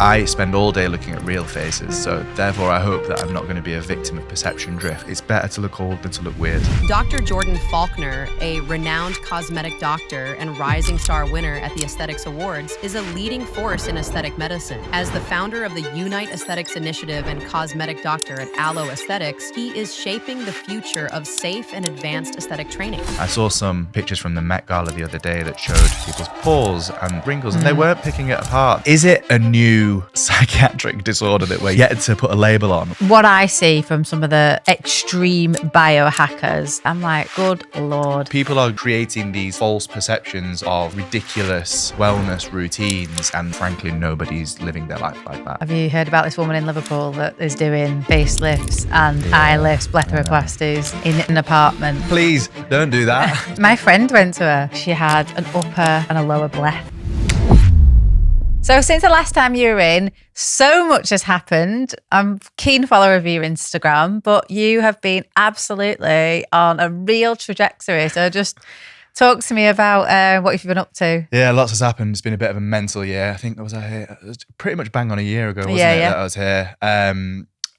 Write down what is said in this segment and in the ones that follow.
I spend all day looking at real faces, so therefore I hope that I'm not going to be a victim of perception drift. It's better to look old than to look weird. Dr.Jordan Faulkner, a renowned cosmetic doctor and Rising Star winner at the Aesthetics Awards, is a leading force in aesthetic medicine. As the founder of the Unite Aesthetics Initiative and cosmetic doctor at Elle Aesthetics, he is shaping the future of safe and advanced aesthetic training. I saw some pictures from the Met Gala the other day that showed people's pores and wrinkles, and they weren't picking it apart. Is it a new psychiatric disorder that we're yet to put a label on? What I see from some of the extreme biohackers, I'm like, good Lord. People are creating these false perceptions of ridiculous wellness routines, and frankly, nobody's living their life like that. Have you heard about this woman in Liverpool that is doing facelifts and eye lifts, blepharoplasties in an apartment? Please, don't do that. My friend went to her. She had an upper and a lower bleph. So since the last time you were in, so much has happened. I'm a keen follower of your Instagram, but you have been absolutely on a real trajectory. So just talk to me about what you've been up to. Yeah, lots has happened. It's been a bit of a mental year. I think it was pretty much bang on a year ago, wasn't it, that I was here.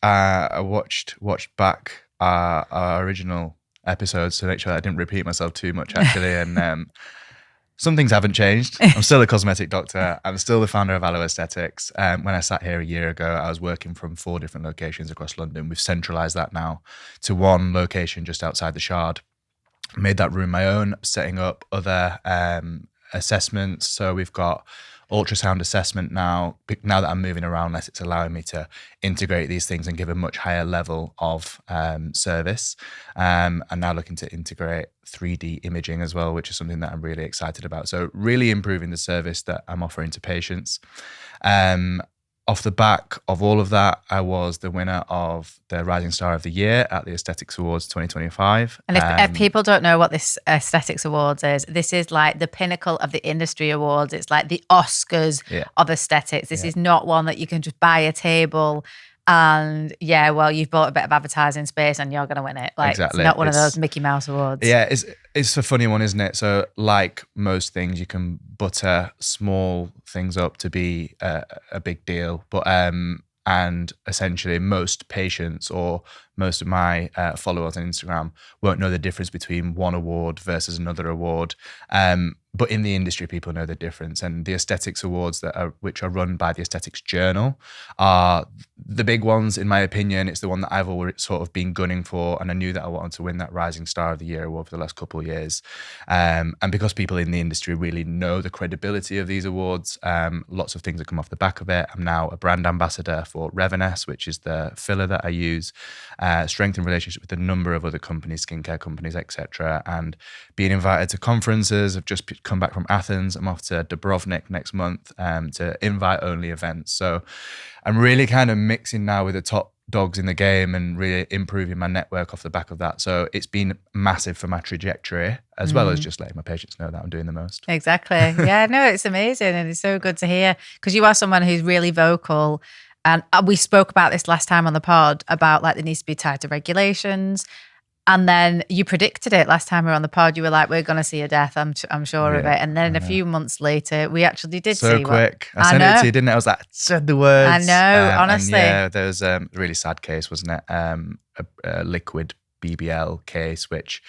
I watched back our original episodes to make sure that I didn't repeat myself too much, actually. And some things haven't changed. I'm still a cosmetic doctor. I'm still the founder of Elle Aesthetics. When I sat here a year ago, I was working from 4 different locations across London. We've centralised that now to one location just outside the Shard. Made that room my own, setting up other assessments. So we've got ultrasound assessment now that I'm moving around less, it's allowing me to integrate these things and give a much higher level of service. I'm now looking to integrate 3D imaging as well, which is something that I'm really excited about. So really improving the service that I'm offering to patients. Off the back of all of that, I was the winner of the Rising Star of the Year at the Aesthetics Awards 2025. And if people don't know what this Aesthetics Awards is, this is like the pinnacle of the industry awards. It's like the Oscars of aesthetics. This is not one that you can just buy a table and you've bought a bit of advertising space and you're going to win it. Like, exactly. It's not one of those Mickey Mouse awards. Yeah, it's a funny one, isn't it? So like most things, you can butter small things up to be a big deal. But and essentially most patients or most of my followers on Instagram won't know the difference between one award versus another award. But in the industry, people know the difference. And the Aesthetics Awards which are run by the Aesthetics Journal are the big ones, in my opinion. It's the one that I've always sort of been gunning for. And I knew that I wanted to win that Rising Star of the Year award for the last couple of years. And because people in the industry really know the credibility of these awards, lots of things have come off the back of it. I'm now a brand ambassador for Reveness, which is the filler that I use. Strengthened relationship with a number of other companies, skincare companies, etc. And being invited to conferences. I've just come back from Athens. I'm off to Dubrovnik next month to invite-only events. So I'm really kind of mixing now with the top dogs in the game and really improving my network off the back of that. So it's been massive for my trajectory, as well as just letting my patients know that I'm doing the most. Exactly. Yeah, no, it's amazing. And it's so good to hear because you are someone who's really vocal. And we spoke about this last time on the pod about like there needs to be tighter regulations. And then you predicted it last time we were on the pod. You were like, we're going to see a death, I'm sure of it. And then a few months later, we actually did see so quick. I sent it to you, didn't I? I was like, I said the words. I know, honestly. And there was a really sad case, wasn't it? A liquid BBL case, which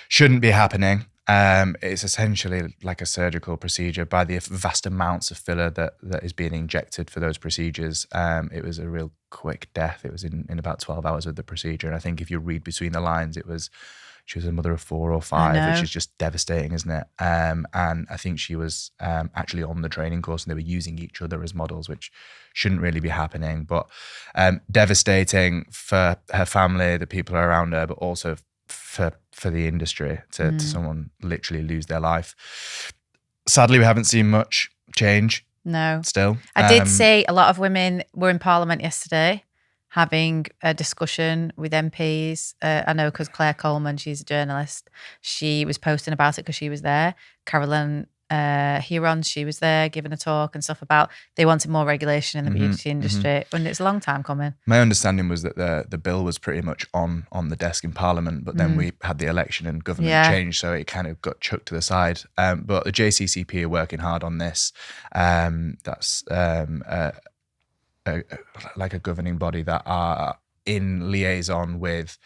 shouldn't be happening. It's essentially like a surgical procedure by the vast amounts of filler that is being injected for those procedures. It was a real quick death. It was in about 12 hours of the procedure. And I think if you read between the lines, she was a mother of 4 or 5, which is just devastating, isn't it? And I think she was actually on the training course and they were using each other as models, which shouldn't really be happening. But devastating for her family, the people around her, but also for the industry to someone literally lose their life. Sadly, we haven't seen much change. No. Still. I did see a lot of women were in Parliament yesterday having a discussion with MPs. I know because Claire Coleman, she's a journalist, she was posting about it because she was there. Carolyn Huron, she was there giving a talk and stuff about they wanted more regulation in the beauty industry when it's a long time coming. My understanding was that the bill was pretty much on the desk in Parliament, but then we had the election and government change, so it kind of got chucked to the side. But the JCCP are working hard on this. That's like a governing body that are in liaison with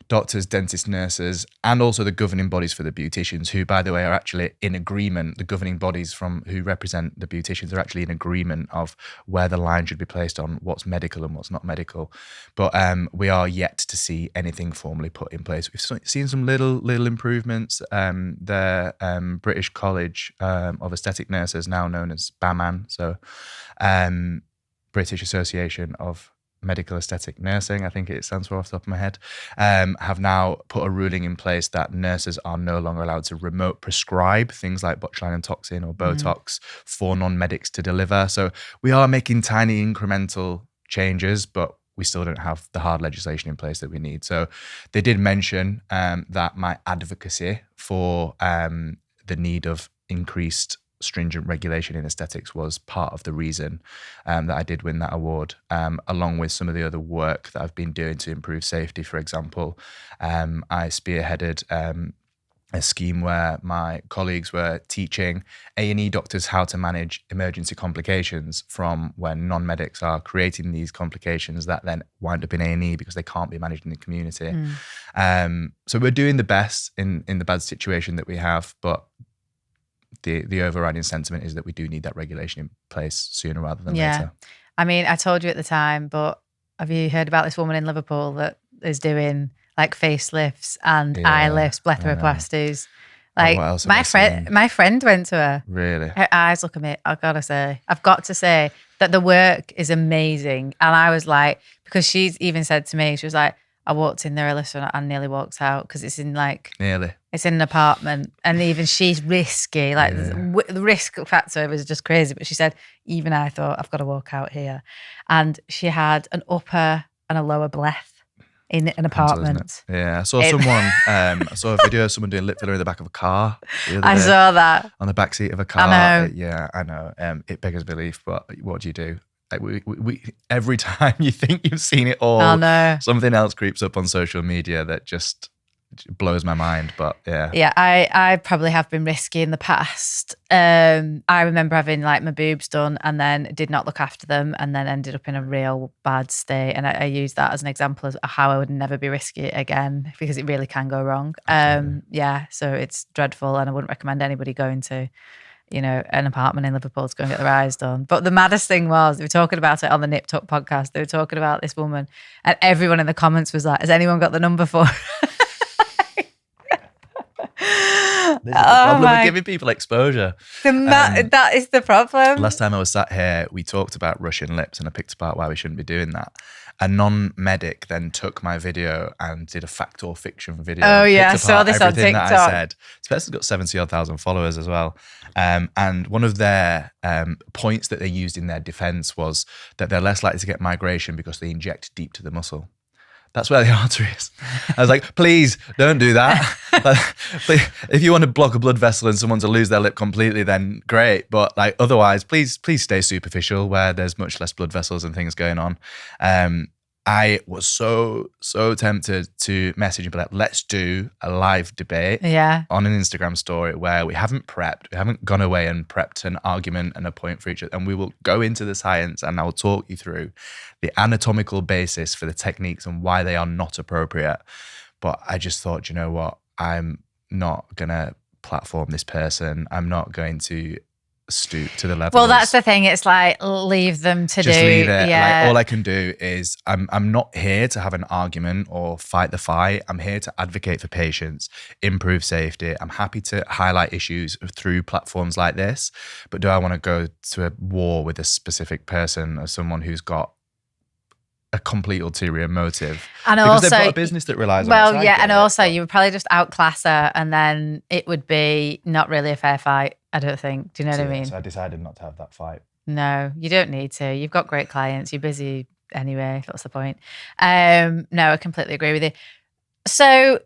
doctors, dentists, nurses, and also the governing bodies for the beauticians, who, by the way, are actually in agreement. The governing bodies who represent the beauticians are actually in agreement of where the line should be placed on what's medical and what's not medical. But we are yet to see anything formally put in place. We've seen some little improvements. The British College of Aesthetic Nurses, now known as BAMAN, so British Association of Medical Aesthetic Nursing, I think it stands for off the top of my head, have now put a ruling in place that nurses are no longer allowed to remote prescribe things like botulinum toxin or Botox for non-medics to deliver. So we are making tiny incremental changes, but we still don't have the hard legislation in place that we need. So they did mention that my advocacy for the need of increased stringent regulation in aesthetics was part of the reason that I did win that award, along with some of the other work that I've been doing to improve safety. For example, I spearheaded a scheme where my colleagues were teaching A&E doctors how to manage emergency complications from when non-medics are creating these complications that then wind up in A&E because they can't be managed in the community. So we're doing the best in the bad situation that we have, but the overriding sentiment is that we do need that regulation in place sooner rather than later. I mean, I told you at the time, but have you heard about this woman in Liverpool that is doing like facelifts and eye lifts, blepharoplasties? Like my friend went to her. Really? Her eyes look amazing. I've got to say that the work is amazing. And I was like, because she's even said to me, she was like, I walked in there, Alyssa, and nearly walked out because it's in it's in an apartment, and even she's risky. Like the risk factor was just crazy. But she said, even I thought I've got to walk out here, and she had an upper and a lower bleth in an apartment. Yeah, I saw I saw a video of someone doing lip filler in the back of a car. I saw that on the back seat of a car. I know. Yeah, I know. It beggars belief, but what do you do? Like we every time you think you've seen it all, something else creeps up on social media that just blows my mind. But yeah, I probably have been risky in the past. I remember having like my boobs done and then did not look after them and then ended up in a real bad state. And I use that as an example of how I would never be risky again because it really can go wrong. So it's dreadful, and I wouldn't recommend anybody going to an apartment in Liverpool to go and get their eyes done. But the maddest thing was, they were talking about it on the Nip Tuck podcast. They were talking about this woman, and everyone in the comments was like, has anyone got the number for her? This is the problem with giving people exposure. That is the problem. Last time I was sat here, we talked about Russian lips, and I picked apart why we shouldn't be doing that. A non-medic then took my video and did a fact or fiction video. Oh yeah, I saw this on TikTok. That I said. This person's got 70,000 followers as well. And one of their points that they used in their defense was that they're less likely to get migration because they inject deep to the muscle. That's where the artery is. I was like, please don't do that. Please, if you want to block a blood vessel and someone to lose their lip completely, then great. But like otherwise, please stay superficial where there's much less blood vessels and things going on. I was so tempted to message and be like, let's do a live debate on an Instagram story where we haven't gone away and prepped an argument and a point for each other. And we will go into the science and I will talk you through the anatomical basis for the techniques and why they are not appropriate. But I just thought, you know what? I'm not going to platform this person. I'm not going to stoop to the level. Well, that's the thing. It's like, leave them to just do. Leave it. Yeah. Like, all I can do is I'm not here to have an argument or fight the fight. I'm here to advocate for patients, improve safety. I'm happy to highlight issues through platforms like this. But do I want to go to a war with a specific person or someone who's got a complete ulterior motive? And because also, they've got a business that relies on well, yeah, and also you would probably just outclass her, and then it would be not really a fair fight. I don't think. Do you know what I mean? So I decided not to have that fight. No, you don't need to. You've got great clients. You're busy anyway. What's the point? No, I completely agree with you. So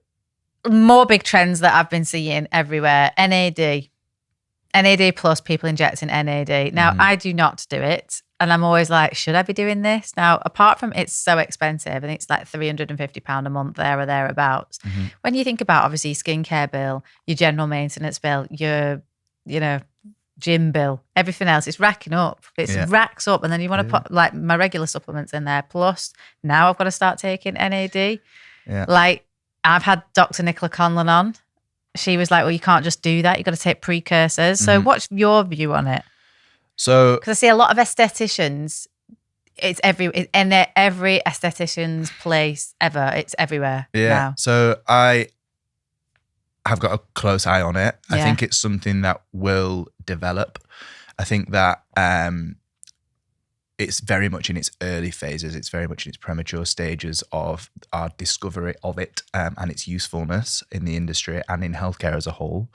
more big trends that I've been seeing everywhere: NAD plus people injecting NAD. Now I do not do it. And I'm always like, should I be doing this? Now, apart from it's so expensive, I think it's like £350 a month there or thereabouts. When you think about, obviously, your skincare bill, your general maintenance bill, your, gym bill, everything else. It's racking up. It's racks up. And then you want to put like my regular supplements in there. Plus now I've got to start taking NAD. Yeah. Like I've had Dr. Nicola Conlon on. She was like, well, you can't just do that. You've got to take precursors. So what's your view on it? So, because I see a lot of estheticians, it's every esthetician's place ever. It's everywhere now. So I have got a close eye on it. I think it's something that will develop. I think that it's very much in its early phases. It's very much in its premature stages of our discovery of it and its usefulness in the industry and in healthcare as a whole.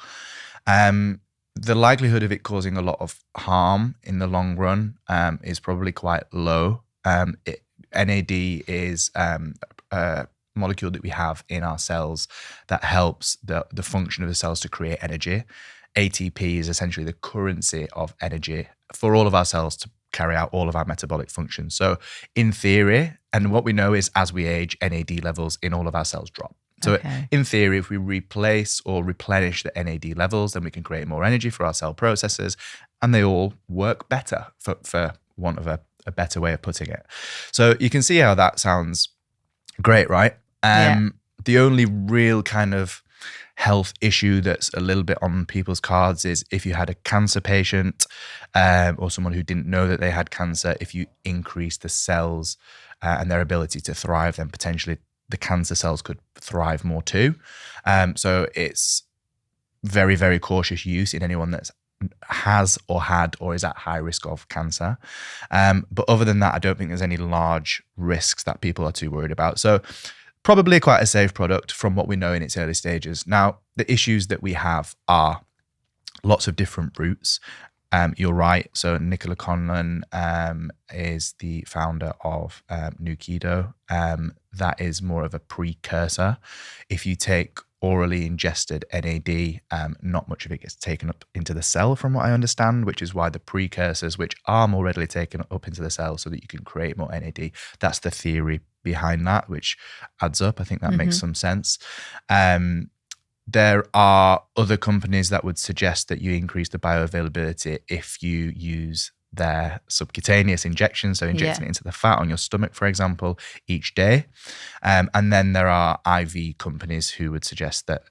The likelihood of it causing a lot of harm in the long run is probably quite low. NAD is a molecule that we have in our cells that helps the function of the cells to create energy. ATP is essentially the currency of energy for all of our cells to carry out all of our metabolic functions. So in theory, and what we know is as we age, NAD levels in all of our cells drop. So in theory, if we replace or replenish the NAD levels, then we can create more energy for our cell processes and they all work better, for want of a better way of putting it. So you can see how that sounds great, right? The only real kind of health issue that's a little bit on people's cards is if you had a cancer patient or someone who didn't know that they had cancer, if you increase the cells and their ability to thrive, then potentially the cancer cells could thrive more too. So it's very, very cautious use in anyone that has or had or is at high risk of cancer. But other than that, I don't think there's any large risks that people are too worried about. So probably quite a safe product from what we know in its early stages. Now, the issues that we have are lots of different routes. You're right. So Nicola Conlon is the founder of New Keto. That is more of a precursor. If you take orally ingested NAD, not much of it gets taken up into the cell from what I understand, which is why the precursors, which are more readily taken up into the cell so that you can create more NAD, that's the theory behind that, which adds up. I think that makes some sense. There are other companies that would suggest that you increase the bioavailability if you use their subcutaneous injection, so injecting it into the fat on your stomach, for example, each day. And then there are IV companies who would suggest that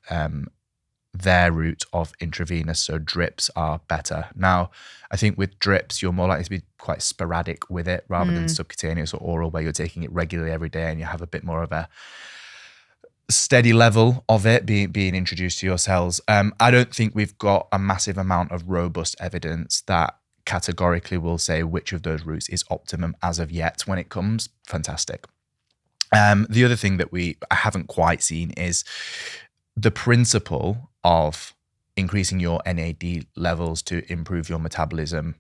their route of intravenous, so drips, are better. Now, I think with drips, you're more likely to be quite sporadic with it rather than subcutaneous or oral, where you're taking it regularly every day and you have a bit more of a steady level of it being introduced to your cells. I don't think we've got a massive amount of robust evidence that categorically will say which of those routes is optimum as of yet. When it comes, fantastic. The other thing that I haven't quite seen is the principle of increasing your NAD levels to improve your metabolism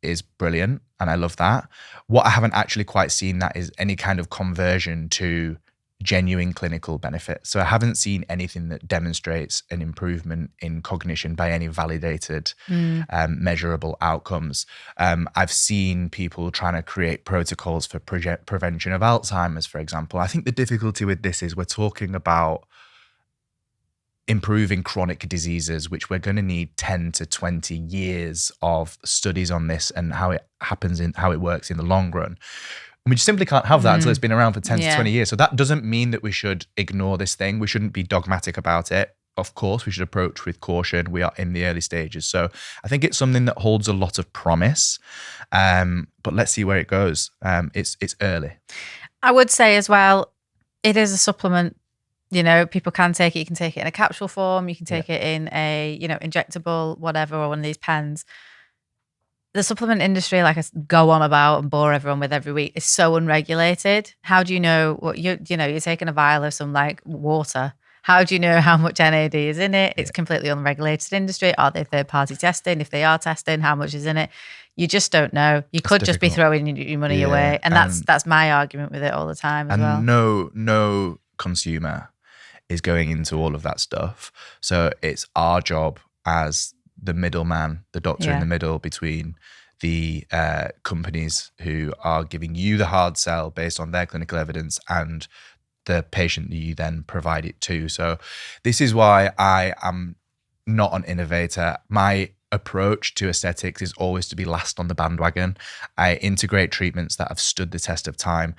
is brilliant, and I love that. What I haven't actually quite seen that is any kind of conversion to genuine clinical benefit. So I haven't seen anything that demonstrates an improvement in cognition by any validated measurable outcomes. I've seen people trying to create protocols for prevention of Alzheimer's, for example. I think the difficulty with this is we're talking about improving chronic diseases, which we're going to need 10 to 20 years of studies on this and how it happens and how it works in the long run. And we just simply can't have that until it's been around for 10 to 20 years. So that doesn't mean that we should ignore this thing. We shouldn't be dogmatic about it. Of course, we should approach with caution. We are in the early stages. So I think it's something that holds a lot of promise, but let's see where it goes. It's early. I would say as well, it is a supplement. You know, people can take it. You can take it in a capsule form. You can take it in a, injectable, whatever, or one of these pens. The supplement industry, like I go on about and bore everyone with every week, is so unregulated. How do you know what you're taking a vial of some like water? How do you know how much NAD is in it? It's completely unregulated industry. Are they third-party testing? If they are testing, how much is in it? You just don't know. You could just be throwing your money away. And that's my argument with it all the time as well. No consumer is going into all of that stuff. So it's our job as the middleman, the doctor in the middle between the companies who are giving you the hard sell based on their clinical evidence and the patient that you then provide it to. So this is why I am not an innovator. My approach to aesthetics is always to be last on the bandwagon. I integrate treatments that have stood the test of time.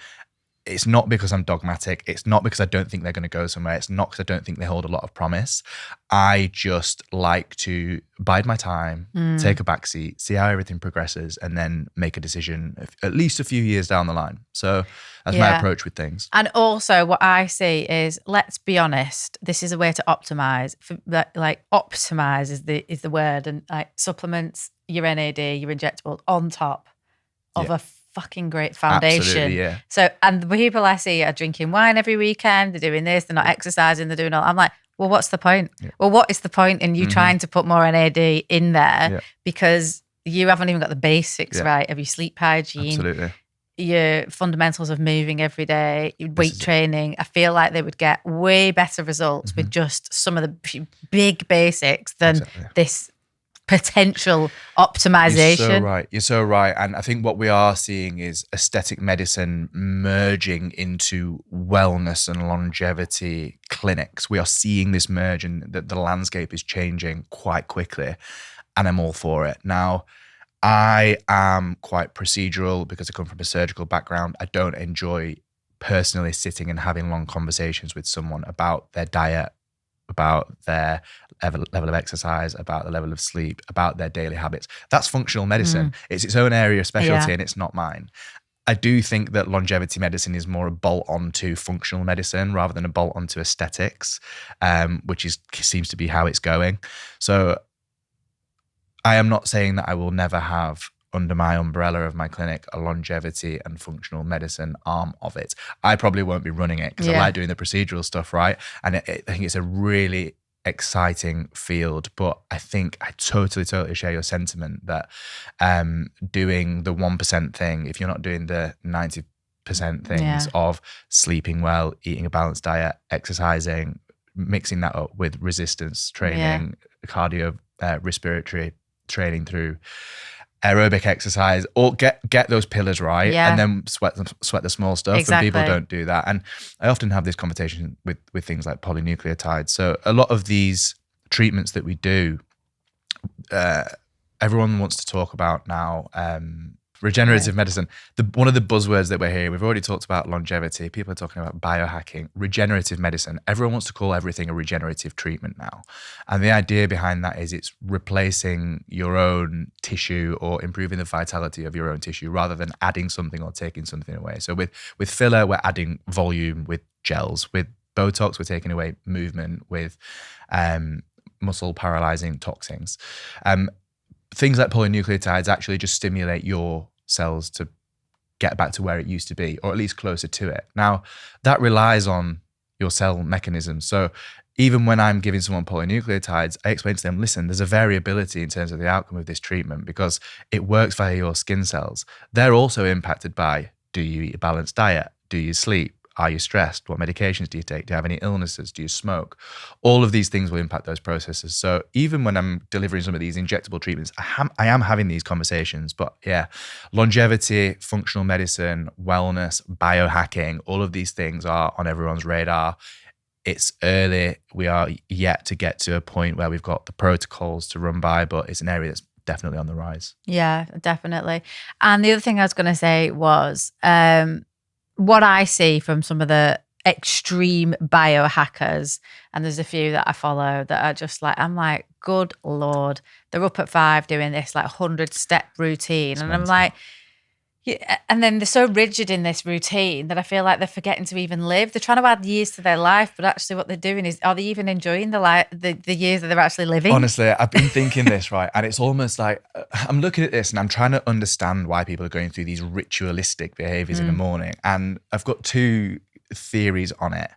It's not because I'm dogmatic. It's not because I don't think they're going to go somewhere. It's not because I don't think they hold a lot of promise. I just like to bide my time, take a backseat, see how everything progresses, and then make a decision at least a few years down the line. So that's my approach with things. And also what I see is, let's be honest, this is a way to optimize. Like optimize is the word. And like supplements, your NAD, your injectables on top of a fucking great foundation. Absolutely, yeah. So, and the people I see are drinking wine every weekend, they're doing this, they're not exercising, they're doing all. I'm like, well, what's the point? Yeah. Well, what is the point in you trying to put more NAD in there because you haven't even got the basics right of your sleep hygiene, absolutely, your fundamentals of moving every day, weight training. I feel like they would get way better results with just some of the big basics than this potential optimization. You're so right. And I think what we are seeing is aesthetic medicine merging into wellness and longevity clinics. We are seeing this merge, and the landscape is changing quite quickly, and I'm all for it. Now, I am quite procedural because I come from a surgical background. I don't enjoy personally sitting and having long conversations with someone about their diet, about their level of exercise, about the level of sleep, about their daily habits. That's functional medicine. It's its own area of specialty and it's not mine. I do think that longevity medicine is more a bolt onto functional medicine rather than a bolt onto aesthetics, which seems to be how it's going. So I am not saying that I will never have under my umbrella of my clinic a longevity and functional medicine arm of it. I probably won't be running it because I like doing the procedural stuff, right? And I think it's a really exciting field, but I think I totally share your sentiment that doing the 1% thing, if you're not doing the 90% things of sleeping well, eating a balanced diet, exercising, mixing that up with resistance training, cardio, respiratory training through aerobic exercise, or get those pillars right, and then sweat the small stuff. Exactly. And people don't do that. And I often have this conversation with things like polynucleotides. So a lot of these treatments that we do, everyone wants to talk about now. Regenerative medicine. One of the buzzwords that we're hearing, we've already talked about longevity. People are talking about biohacking, regenerative medicine. Everyone wants to call everything a regenerative treatment now. And the idea behind that is it's replacing your own tissue or improving the vitality of your own tissue rather than adding something or taking something away. So with filler, we're adding volume. With gels, with Botox, we're taking away movement. With muscle paralyzing toxins. Things like polynucleotides actually just stimulate your cells to get back to where it used to be, or at least closer to it. Now, that relies on your cell mechanisms. So even when I'm giving someone polynucleotides, I explain to them, listen, there's a variability in terms of the outcome of this treatment because it works via your skin cells. They're also impacted by, do you eat a balanced diet? Do you sleep? Are you stressed? What medications do you take? Do you have any illnesses? Do you smoke? All of these things will impact those processes. So even when I'm delivering some of these injectable treatments, I am having these conversations. But yeah, longevity, functional medicine, wellness, biohacking, all of these things are on everyone's radar. It's early. We are yet to get to a point where we've got the protocols to run by, but it's an area that's definitely on the rise. Yeah, definitely. And the other thing I was going to say was, what I see from some of the extreme biohackers, and there's a few that I follow that are just like, I'm like, good Lord, they're up at 5 doing this like 100-step routine. And I'm like, yeah, and then they're so rigid in this routine that I feel like they're forgetting to even live. They're trying to add years to their life, but actually what they're doing is, are they even enjoying the years that they're actually living? Honestly, I've been thinking this, right? And it's almost like, I'm looking at this and I'm trying to understand why people are going through these ritualistic behaviors in the morning. And I've got 2 theories on it.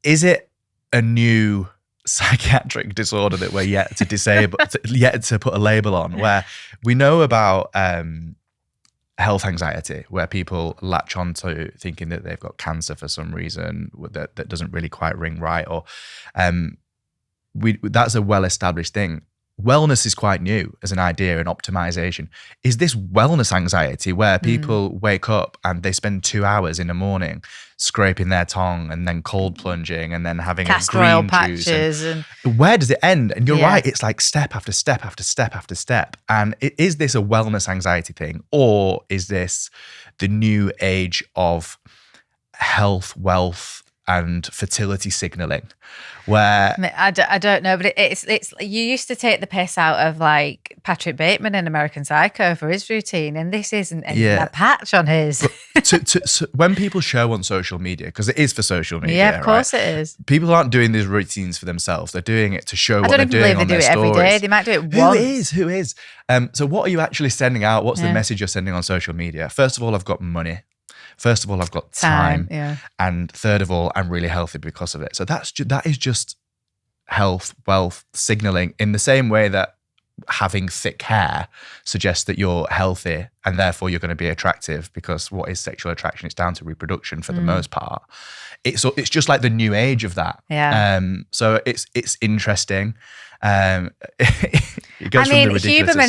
Is it a new psychiatric disorder that we're yet to disable, yet to put a label on, where we know about health anxiety, where people latch on to thinking that they've got cancer for some reason that doesn't really quite ring right, or that's a well-established thing. wellness is quite new as an idea and optimization, is this wellness anxiety where people wake up and they spend 2 hours in the morning scraping their tongue and then cold plunging and then having castor a green oil juice. patches and where does it end? And you're right, it's like step after step after step after step. And is this a wellness anxiety thing, or is this the new age of health, wealth, and fertility signaling, where I don't know, but it's you used to take the piss out of like Patrick Bateman in American Psycho for his routine, and this isn't a patch on his. So when people show on social media, because it is for social media, yeah, of course it is. People aren't doing these routines for themselves; they're doing it to show what they're doing. I don't even believe they do it every day. They might do it once. Who is? So what are you actually sending out? What's the message you're sending on social media? First of all, I've got money. First of all, I've got time. And third of all, I'm really healthy because of it. So that is just health, wealth signaling, in the same way that having thick hair suggests that you're healthy and therefore you're going to be attractive, because what is sexual attraction? It's down to reproduction for the most part. It's just like the new age of that. Yeah. So it's interesting. Huberman's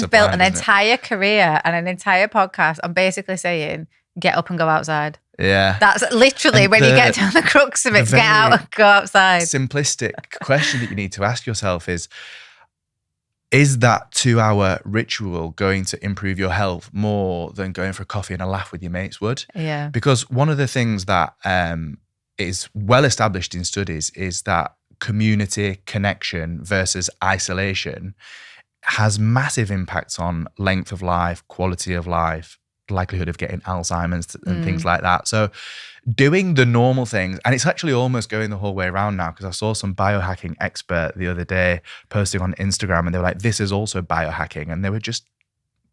built an entire career and an entire podcast on basically saying, get up and go outside. Yeah. That's literally when you get down the crux of it, get out and go outside. Simplistic question that you need to ask yourself is that 2-hour ritual going to improve your health more than going for a coffee and a laugh with your mates would? Yeah. Because one of the things that is well established in studies is that community connection versus isolation has massive impacts on length of life, quality of life, likelihood of getting Alzheimer's and things like that. So doing the normal things, and it's actually almost going the whole way around now, because I saw some biohacking expert the other day posting on Instagram, and they were like, this is also biohacking, and they were just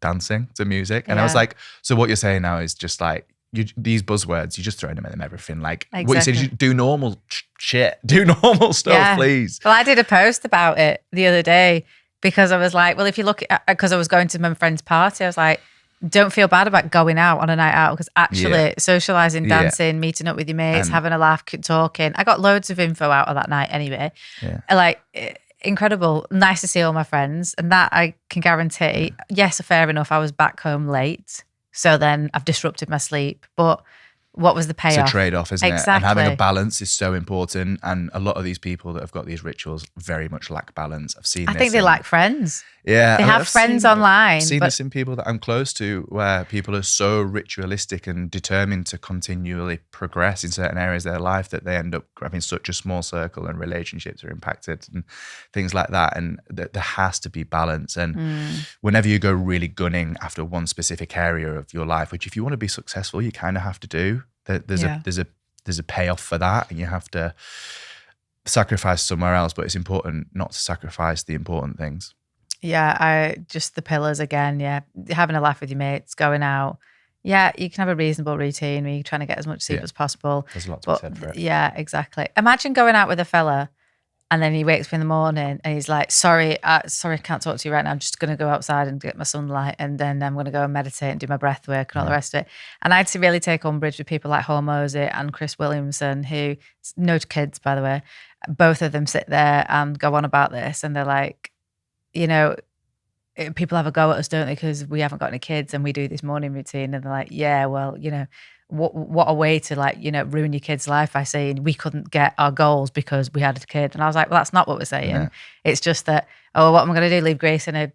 dancing to music. And I was like, so what you're saying now is just like, these buzzwords, you're just throwing them at them everything. Like what you said, you do normal shit, do normal stuff, please. Well, I did a post about it the other day because I was like, well, if you look at, because I was going to my friend's party, I was like, don't feel bad about going out on a night out, because actually socialising, dancing, meeting up with your mates, having a laugh, talking. I got loads of info out of that night anyway. Yeah. Like, incredible. Nice to see all my friends. And that I can guarantee, yes, fair enough, I was back home late. So then I've disrupted my sleep. But what was the payoff? It's a trade-off, isn't exactly. it? And having a balance is so important. And a lot of these people that have got these rituals very much lack balance. I think they lack friends. Yeah. They have friends online. I've seen this in people that I'm close to, where people are so ritualistic and determined to continually progress in certain areas of their life that they end up having such a small circle, and relationships are impacted and things like that. And there has to be balance. And whenever you go really gunning after one specific area of your life, which if you want to be successful, you kind of have to do, there's a payoff for that, and you have to sacrifice somewhere else. But it's important not to sacrifice the important things. Yeah, just the pillars again. Yeah, having a laugh with your mates, going out. Yeah, you can have a reasonable routine where you're trying to get as much sleep as possible. There's a lot to be said for it. Yeah, exactly. Imagine going out with a fella, and then he wakes up in the morning and he's like, sorry, I can't talk to you right now. I'm just going to go outside and get my sunlight, and then I'm going to go and meditate and do my breath work and all the rest of it. And I had to really take umbrage with people like Hormozy and Chris Williamson, who, no kids, by the way, both of them sit there and go on about this, and they're like, you know, people have a go at us, don't they? Because we haven't got any kids and we do this morning routine. And they're like, yeah, well, you know, what a way to, like, you know, ruin your kid's life by saying we couldn't get our goals because we had a kid. And I was like, well, that's not what we're saying. Yeah. It's just that, oh, what am I going to do? Leave Grace in a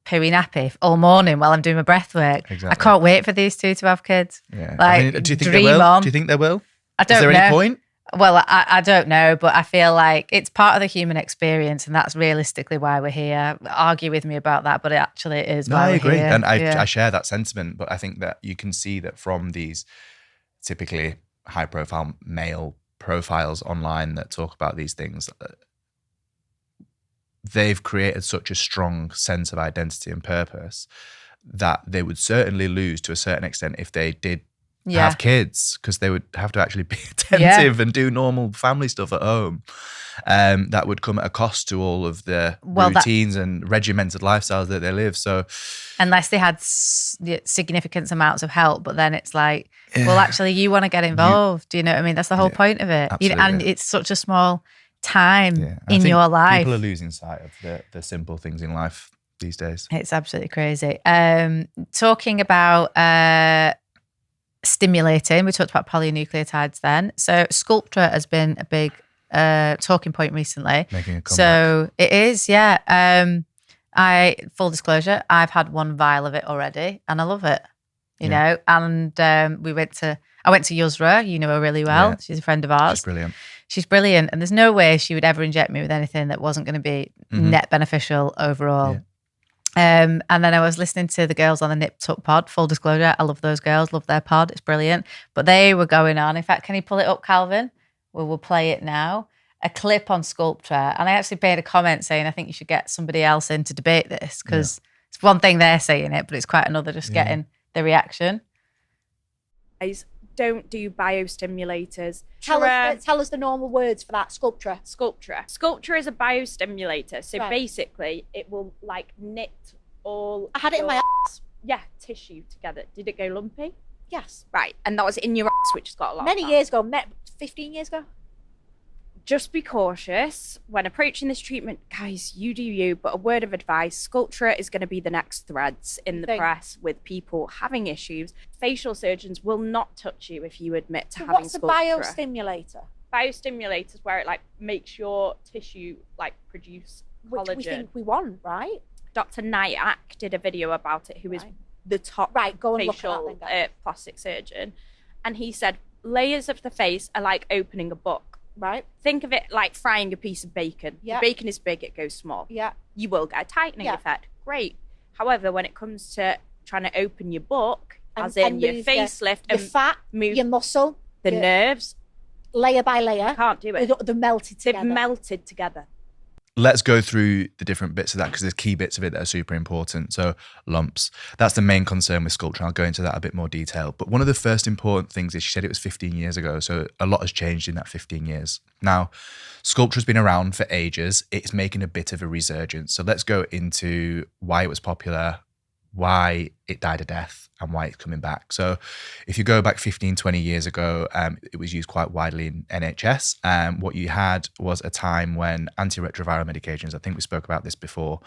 pooey nappy all morning while I'm doing my breath work. Exactly. I can't wait for these two to have kids. Yeah. Like, I mean, do you think they will? On. Do you think they will? I don't know. Is there any point? Well, I don't know, but I feel like it's part of the human experience, and that's realistically why we're here. Argue with me about that, but it actually is why we're here. I agree, and I share that sentiment, but I think that you can see that from these typically high-profile male profiles online that talk about these things, they've created such a strong sense of identity and purpose that they would certainly lose to a certain extent if they did have kids, because they would have to actually be attentive and do normal family stuff at home. That would come at a cost to all of the routines and regimented lifestyles that they live. So unless they had significant amounts of help, but then it's like, well, actually you want to get involved. Do you know what I mean? That's the whole point of it. Absolutely. And it's such a small time Yeah. I in think your life. People are losing sight of the simple things in life these days. It's absolutely crazy. Talking about stimulating, we talked about polynucleotides then. So Sculptra has been a big talking point recently. Making a comeback. So it is, yeah. Full disclosure, I've had one vial of it already and I love it, you know. And I went to Yusra, you know her really well. Yeah. She's a friend of ours. She's brilliant. She's brilliant. And there's no way she would ever inject me with anything that wasn't going to be net beneficial overall. Yeah. And then I was listening to the girls on the Nip Tuck pod. Full disclosure, I love those girls, love their pod. It's brilliant. But they were going on. In fact, can you pull it up, Calvin? We'll play it now. A clip on Sculptra. And I actually made a comment saying I think you should get somebody else in to debate this because it's one thing they're saying it, but it's quite another just getting the reaction. Don't do biostimulators. Tell us the normal words for that. Sculptra. Sculptra is a biostimulator. So basically, it will like knit all. I had it in my ass. Yeah, tissue together. Did it go lumpy? Yes. Right, and that was in your ass, which has got a lot. Many of years ago, 15 years ago. Just be cautious when approaching this treatment, guys. You do you, but a word of advice: Sculptra is going to be the next threads in the press with people having issues. Facial surgeons will not touch you if you admit to having Sculptra. What's a biostimulator? Biostimulator is where it like makes your tissue like produce collagen. Which we think we want, right? Dr. Nyack did a video about it, who is the top go and facial look at that, plastic surgeon, and he said layers of the face are like opening a book. Right. Think of it like frying a piece of bacon. Yeah. The bacon is big, it goes small. Yeah. You will get a tightening effect. Great. However, when it comes to trying to open your book, as in your facelift, your fat, move your muscle, the nerves, layer by layer, you can't do it. They're melted together. They've melted together. Let's go through the different bits of that because there's key bits of it that are super important. So lumps, that's the main concern with Sculptra. I'll go into that a bit more detail. But one of the first important things is she said it was 15 years ago. So a lot has changed in that 15 years. Now, Sculptra's been around for ages. It's making a bit of a resurgence. So let's go into why it was popular, why it died a death, and why it's coming back. So if you go back 15, 20 years ago, it was used quite widely in NHS. What you had was a time when antiretroviral medications, I think we spoke about this before,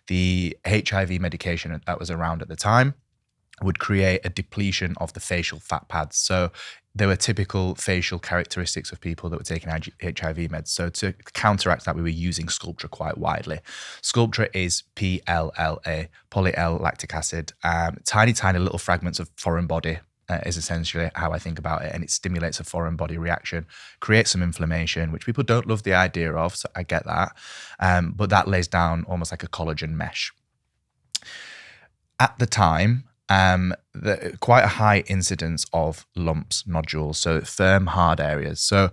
the HIV medication that was around at the time would create a depletion of the facial fat pads. So there were typical facial characteristics of people that were taking HIV meds. So to counteract that, we were using Sculptra quite widely. Sculptra is PLLA, poly-L-lactic acid, tiny, tiny little fragments of foreign body is essentially how I think about it. And it stimulates a foreign body reaction, creates some inflammation, which people don't love the idea of, so I get that. But that lays down almost like a collagen mesh. At the time, quite a high incidence of lumps, nodules, so firm, hard areas. So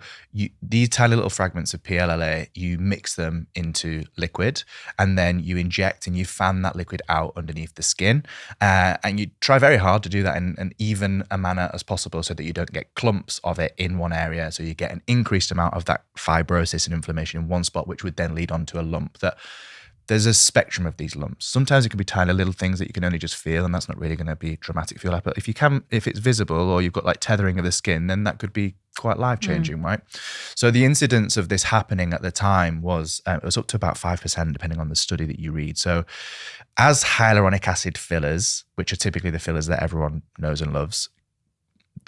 these tiny little fragments of PLLA, you mix them into liquid and then you inject and you fan that liquid out underneath the skin. And you try very hard to do that in an even a manner as possible so that you don't get clumps of it in one area. So you get an increased amount of that fibrosis and inflammation in one spot, which would then lead on to a lump that there's a spectrum of these lumps. Sometimes it can be tiny little things that you can only just feel, and that's not really going to be dramatic for your life. But if it's visible or you've got like tethering of the skin, then that could be quite life-changing, right? So the incidence of this happening at the time was it was up to about 5%, depending on the study that you read. So as hyaluronic acid fillers, which are typically the fillers that everyone knows and loves,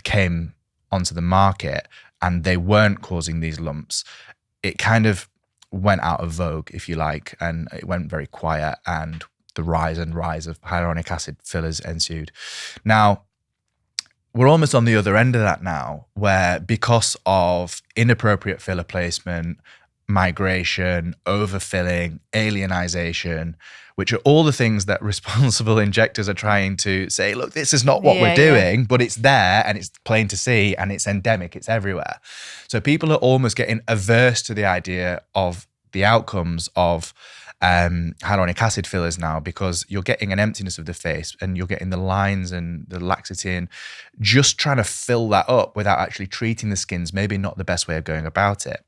came onto the market and they weren't causing these lumps, it kind of went out of vogue, if you like, and it went very quiet, and the rise of hyaluronic acid fillers ensued. Now, we're almost on the other end of that now, where because of inappropriate filler placement, migration, overfilling, alienization, which are all the things that responsible injectors are trying to say, look, this is not what we're doing, but it's there and it's plain to see and it's endemic, it's everywhere. So people are almost getting averse to the idea of the outcomes of hyaluronic acid fillers now, because you're getting an emptiness of the face and you're getting the lines and the laxity, and just trying to fill that up without actually treating the skin's maybe not the best way of going about it.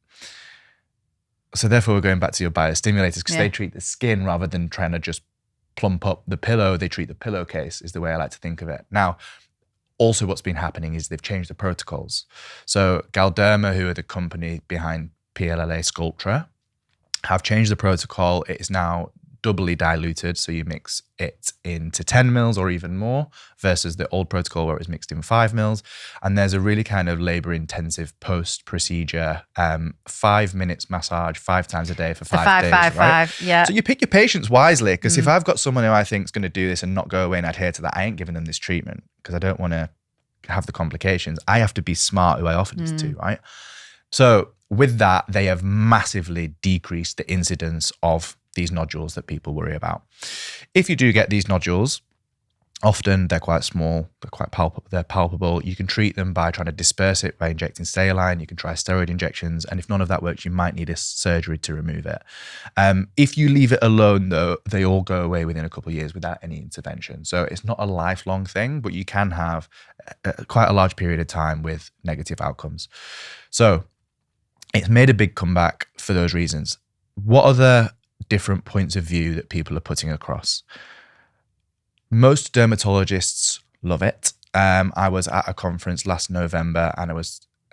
So therefore, we're going back to your biostimulators because they treat the skin rather than trying to just plump up the pillow. They treat the pillowcase is the way I like to think of it. Now, also what's been happening is they've changed the protocols. So Galderma, who are the company behind PLLA Sculptra, have changed the protocol. It is now doubly diluted, so you mix it into 10 mils or even more versus the old protocol where it was mixed in 5 mils. And there's a really kind of labor-intensive post-procedure 5 minutes massage 5 times a day for 5 days. Right? Yeah. So you pick your patients wisely, because if I've got someone who I think is going to do this and not go away and adhere to that, I ain't giving them this treatment because I don't want to have the complications. I have to be smart who I offer this to, right? So with that, they have massively decreased the incidence of these nodules that people worry about. If you do get these nodules, often they're quite small, they're quite palpable. You can treat them by trying to disperse it by injecting saline. You can try steroid injections. And if none of that works, you might need a surgery to remove it. If you leave it alone though, they all go away within a couple of years without any intervention. So it's not a lifelong thing, but you can have quite a large period of time with negative outcomes. So it's made a big comeback for those reasons. What are the different points of view that people are putting across? Most dermatologists love it. I was at a conference last November and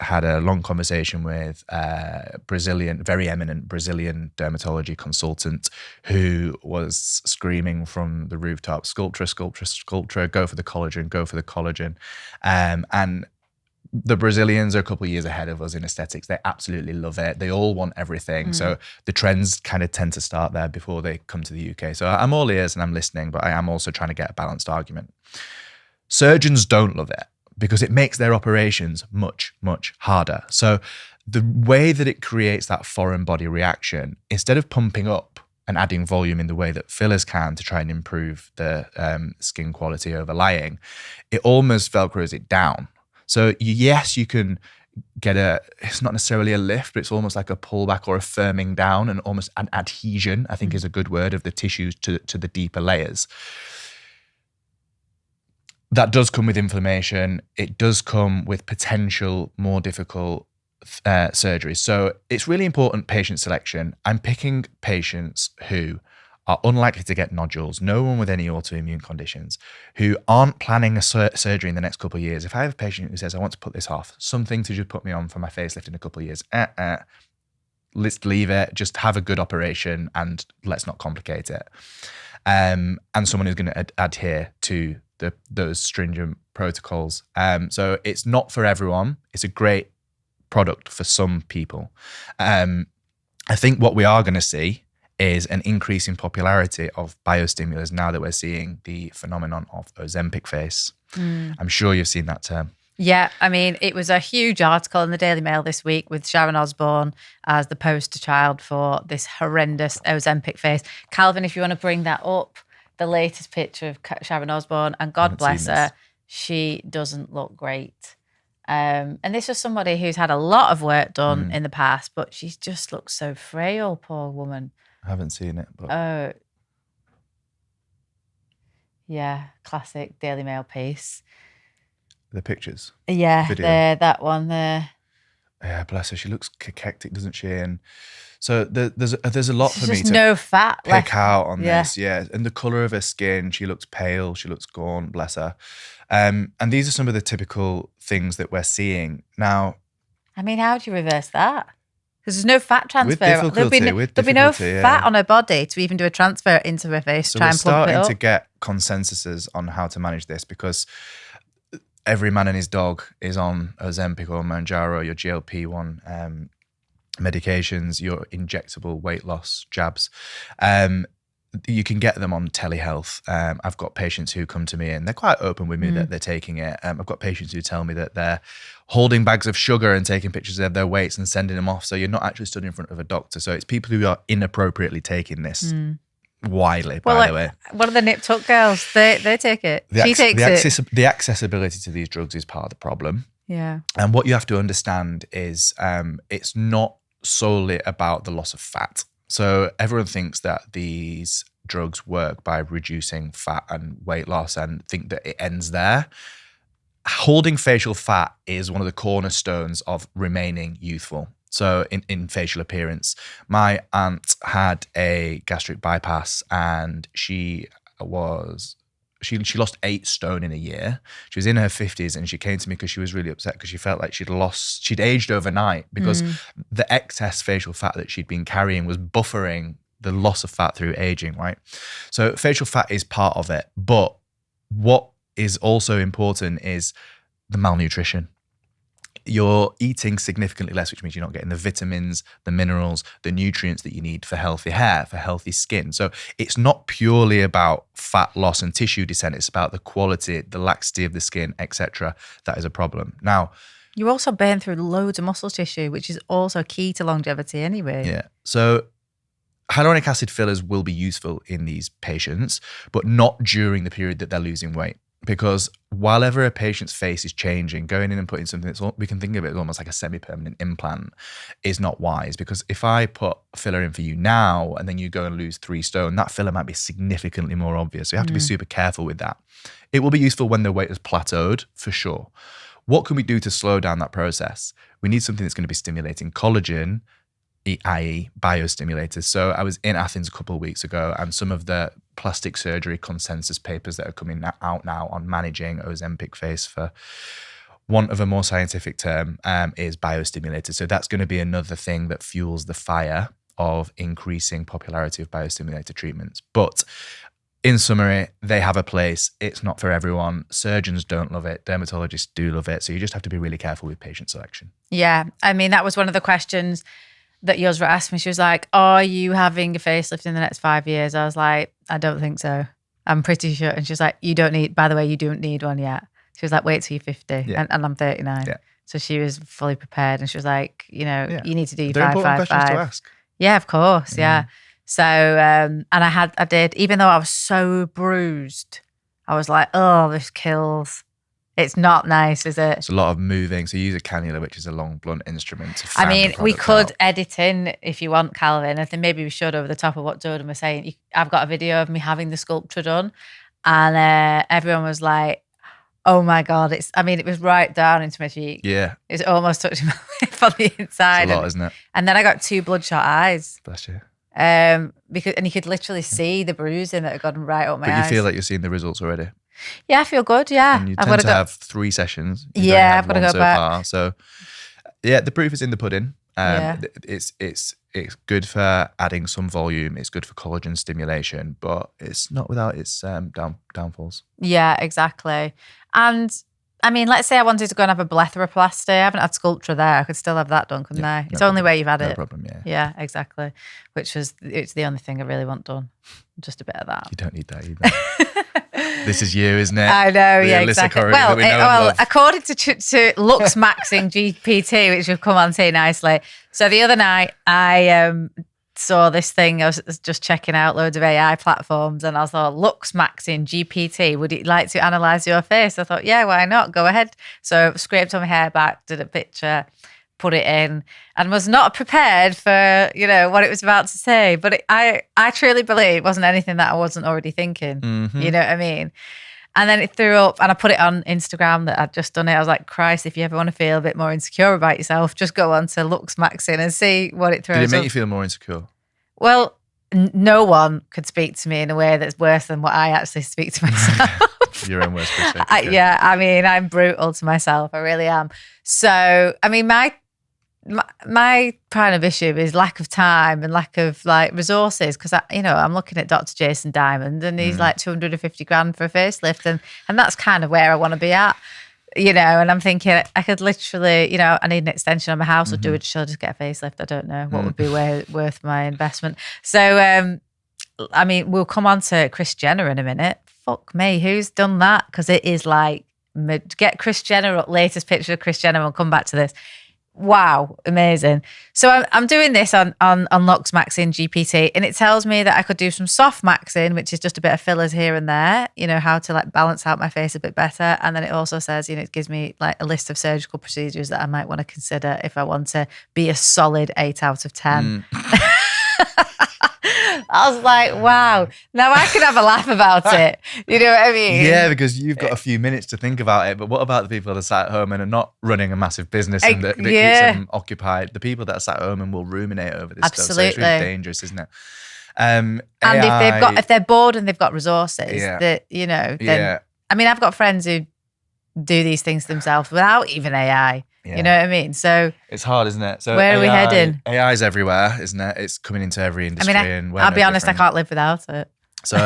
had a long conversation with a very eminent Brazilian dermatology consultant who was screaming from the rooftop, Sculptra, Sculptra, Sculptra, go for the collagen, go for the collagen. And the Brazilians are a couple of years ahead of us in aesthetics. They absolutely love it. They all want everything. So the trends kind of tend to start there before they come to the UK. So I'm all ears and I'm listening, but I am also trying to get a balanced argument. Surgeons don't love it because it makes their operations much, much harder. So the way that it creates that foreign body reaction, instead of pumping up and adding volume in the way that fillers can to try and improve the skin quality overlying, it almost Velcros it down. So yes, you can get it's not necessarily a lift, but it's almost like a pullback or a firming down and almost an adhesion, I think is a good word, of the tissues to the deeper layers. That does come with inflammation. It does come with potential more difficult surgeries. So it's really important patient selection. I'm picking patients who are unlikely to get nodules, no one with any autoimmune conditions, who aren't planning a surgery in the next couple of years. If I have a patient who says, I want to put this off, something to just put me on for my facelift in a couple of years, let's leave it, just have a good operation and let's not complicate it. And someone who's going to adhere to those stringent protocols. So it's not for everyone. It's a great product for some people. I think what we are going to see is an increase in popularity of biostimulants now that we're seeing the phenomenon of Ozempic face. I'm sure you've seen that term. Yeah, I mean, it was a huge article in the Daily Mail this week with Sharon Osbourne as the poster child for this horrendous Ozempic face. Calvin, if you want to bring that up, the latest picture of Sharon Osbourne, and God bless her, she doesn't look great. And this is somebody who's had a lot of work done in the past, but she just looks so frail, poor woman. I haven't seen it. But Oh, yeah, classic Daily Mail piece. the pictures. Yeah, Video. that one there. Yeah, bless her. She looks cachectic, doesn't she? And so there's a lot for me There's to no fat pick left. out on Yeah. this. Yeah, and the colour of her skin, she looks pale, she looks gaunt, bless her. And these are some of the typical things that we're seeing now. I mean, how do you reverse that? Because there's no fat transfer. There'll be no yeah. fat on her body to even do a transfer into her face. So try we're and plump it starting up. to get consensuses on how to manage this, because every man and his dog is on Ozempic or Mounjaro, your GLP-1 medications, your injectable weight loss jabs. You can get them on telehealth. I've got patients who come to me and they're quite open with me that they're taking it. I've got patients who tell me that they're holding bags of sugar and taking pictures of their weights and sending them off. So you're not actually stood in front of a doctor. So it's people who are inappropriately taking this widely, by the way. What are the nip tuck girls? They take it. She takes it. The accessibility to these drugs is part of the problem. Yeah. And what you have to understand is it's not solely about the loss of fat. So everyone thinks that these drugs work by reducing fat and weight loss and think that it ends there. Holding facial fat is one of the cornerstones of remaining youthful. So in facial appearance, my aunt had a gastric bypass and she was she lost 8 stone in a year. She was in her 50s and she came to me because she was really upset because she felt like she'd aged overnight because the excess facial fat that she'd been carrying was buffering the loss of fat through aging, right? So facial fat is part of it. But what is also important is the malnutrition. You're eating significantly less, which means you're not getting the vitamins, the minerals, the nutrients that you need for healthy hair, for healthy skin. So it's not purely about fat loss and tissue descent. It's about the quality, the laxity of the skin, etc. That is a problem. Now, you also burn through loads of muscle tissue, which is also key to longevity anyway. Yeah. So hyaluronic acid fillers will be useful in these patients, but not during the period that they're losing weight. Because while ever a patient's face is changing, going in and putting something that's, we can think of it as almost like a semi-permanent implant, is not wise. Because if I put a filler in for you now and then you go and lose 3 stone, that filler might be significantly more obvious. So you have to be super careful with that. It will be useful when the weight has plateaued, for sure. What can we do to slow down that process? We need something that's going to be stimulating collagen, i.e. biostimulators. So I was in Athens a couple of weeks ago, and some of the plastic surgery consensus papers that are coming out now on managing Ozempic face, for want of a more scientific term, is biostimulators. So that's going to be another thing that fuels the fire of increasing popularity of biostimulator treatments. But in summary, they have a place. It's not for everyone. Surgeons don't love it. Dermatologists do love it. So you just have to be really careful with patient selection. Yeah. I mean, that was one of the questions that Yusra asked me. She was like, are you having a facelift in the next 5 years? I was like, I don't think so. I'm pretty sure. And she was like, you don't need one yet. She was like, wait till you're 50. Yeah. And I'm 39. Yeah. So she was fully prepared. And she was like, you need to do your They're important 5-5-5. questions to ask. Yeah, of course. Yeah. So, and I did, even though I was so bruised, I was like, oh, this kills. It's not nice, is it? It's a lot of moving. So you use a cannula, which is a long, blunt instrument to I fan mean, the we product could out. edit in, if you want, Calvin. I think maybe we should, over the top of what Jordan was saying. I've got a video of me having the Sculptra done, and everyone was like, oh my God. It was right down into my cheek. Yeah. It's almost touching my lip on the inside. It's a lot, isn't it? And then I got 2 bloodshot eyes. Bless you. And you could literally see the bruising that had gone right up my eyes. But you feel like you're seeing the results already. Yeah, I feel good. Yeah. And you tend to have 3 sessions. You Yeah, I've got to go back. Far. So yeah, the proof is in the pudding. It's good for adding some volume. It's good for collagen stimulation, but it's not without its downfalls. Yeah, exactly. And I mean, let's say I wanted to go and have a blepharoplasty. I haven't had Sculptra there. I could still have that done, couldn't I? It's only where you've had it. No problem, yeah. Yeah, exactly. It's the only thing I really want done. Just a bit of that. You don't need that either. This is you, isn't it? I know, The yeah, Alyssa exactly. Corrigan that we know and love. According to Looksmaxxing GPT, which we've come on to nicely. So the other night, I saw this thing. I was just checking out loads of AI platforms, and I thought, Looksmaxxing GPT, would it like to analyse your face? I thought, yeah, why not? Go ahead. So scraped on my hair back, did a picture, put it in, and was not prepared for what it was about to say. But I truly believe it wasn't anything that I wasn't already thinking. Mm-hmm. You know what I mean? And then it threw up, and I put it on Instagram that I'd just done it. I was like, Christ, if you ever want to feel a bit more insecure about yourself, just go on to Looksmaxxing and see what it throws up. Did it make you feel more insecure? Well, no one could speak to me in a way that's worse than what I actually speak to myself. Your own worst critic. Yeah, I mean, I'm brutal to myself. I really am. So, I mean, my kind of issue is lack of time and lack of resources, because I'm looking at Dr. Jason Diamond, and he's like 250 grand for a facelift, and that's kind of where I want to be at. And I'm thinking I could literally, I need an extension on my house, or should I just get a facelift? I don't know what would be worth my investment. So, I mean, we'll come on to Kris Jenner in a minute. Fuck me, who's done that? Because it is like, get Kris Jenner, latest picture of Kris Jenner, we'll come back to this. Wow, amazing. So I'm doing this on Looksmaxxing GPT, and it tells me that I could do some soft maxing, which is just a bit of fillers here and there, how to balance out my face a bit better. And then it also says, it gives me a list of surgical procedures that I might want to consider if I want to be a solid 8 out of 10. I was like, wow, now I can have a laugh about it. You know what I mean? Yeah, because you've got a few minutes to think about it. But what about the people that are sat at home and are not running a massive business and that keeps them occupied? The people that are sat at home and will ruminate over this stuff. So it's really dangerous, isn't it? And AI, if they're bored and they've got resources, Yeah. that then yeah, I mean, I've got friends who do these things themselves without even AI. yeah. You know what I mean? So It's hard, isn't it? So Where are we heading? AI is everywhere, isn't it? It's coming into every industry. and we're I'll no be honest, different. I can't live without it. So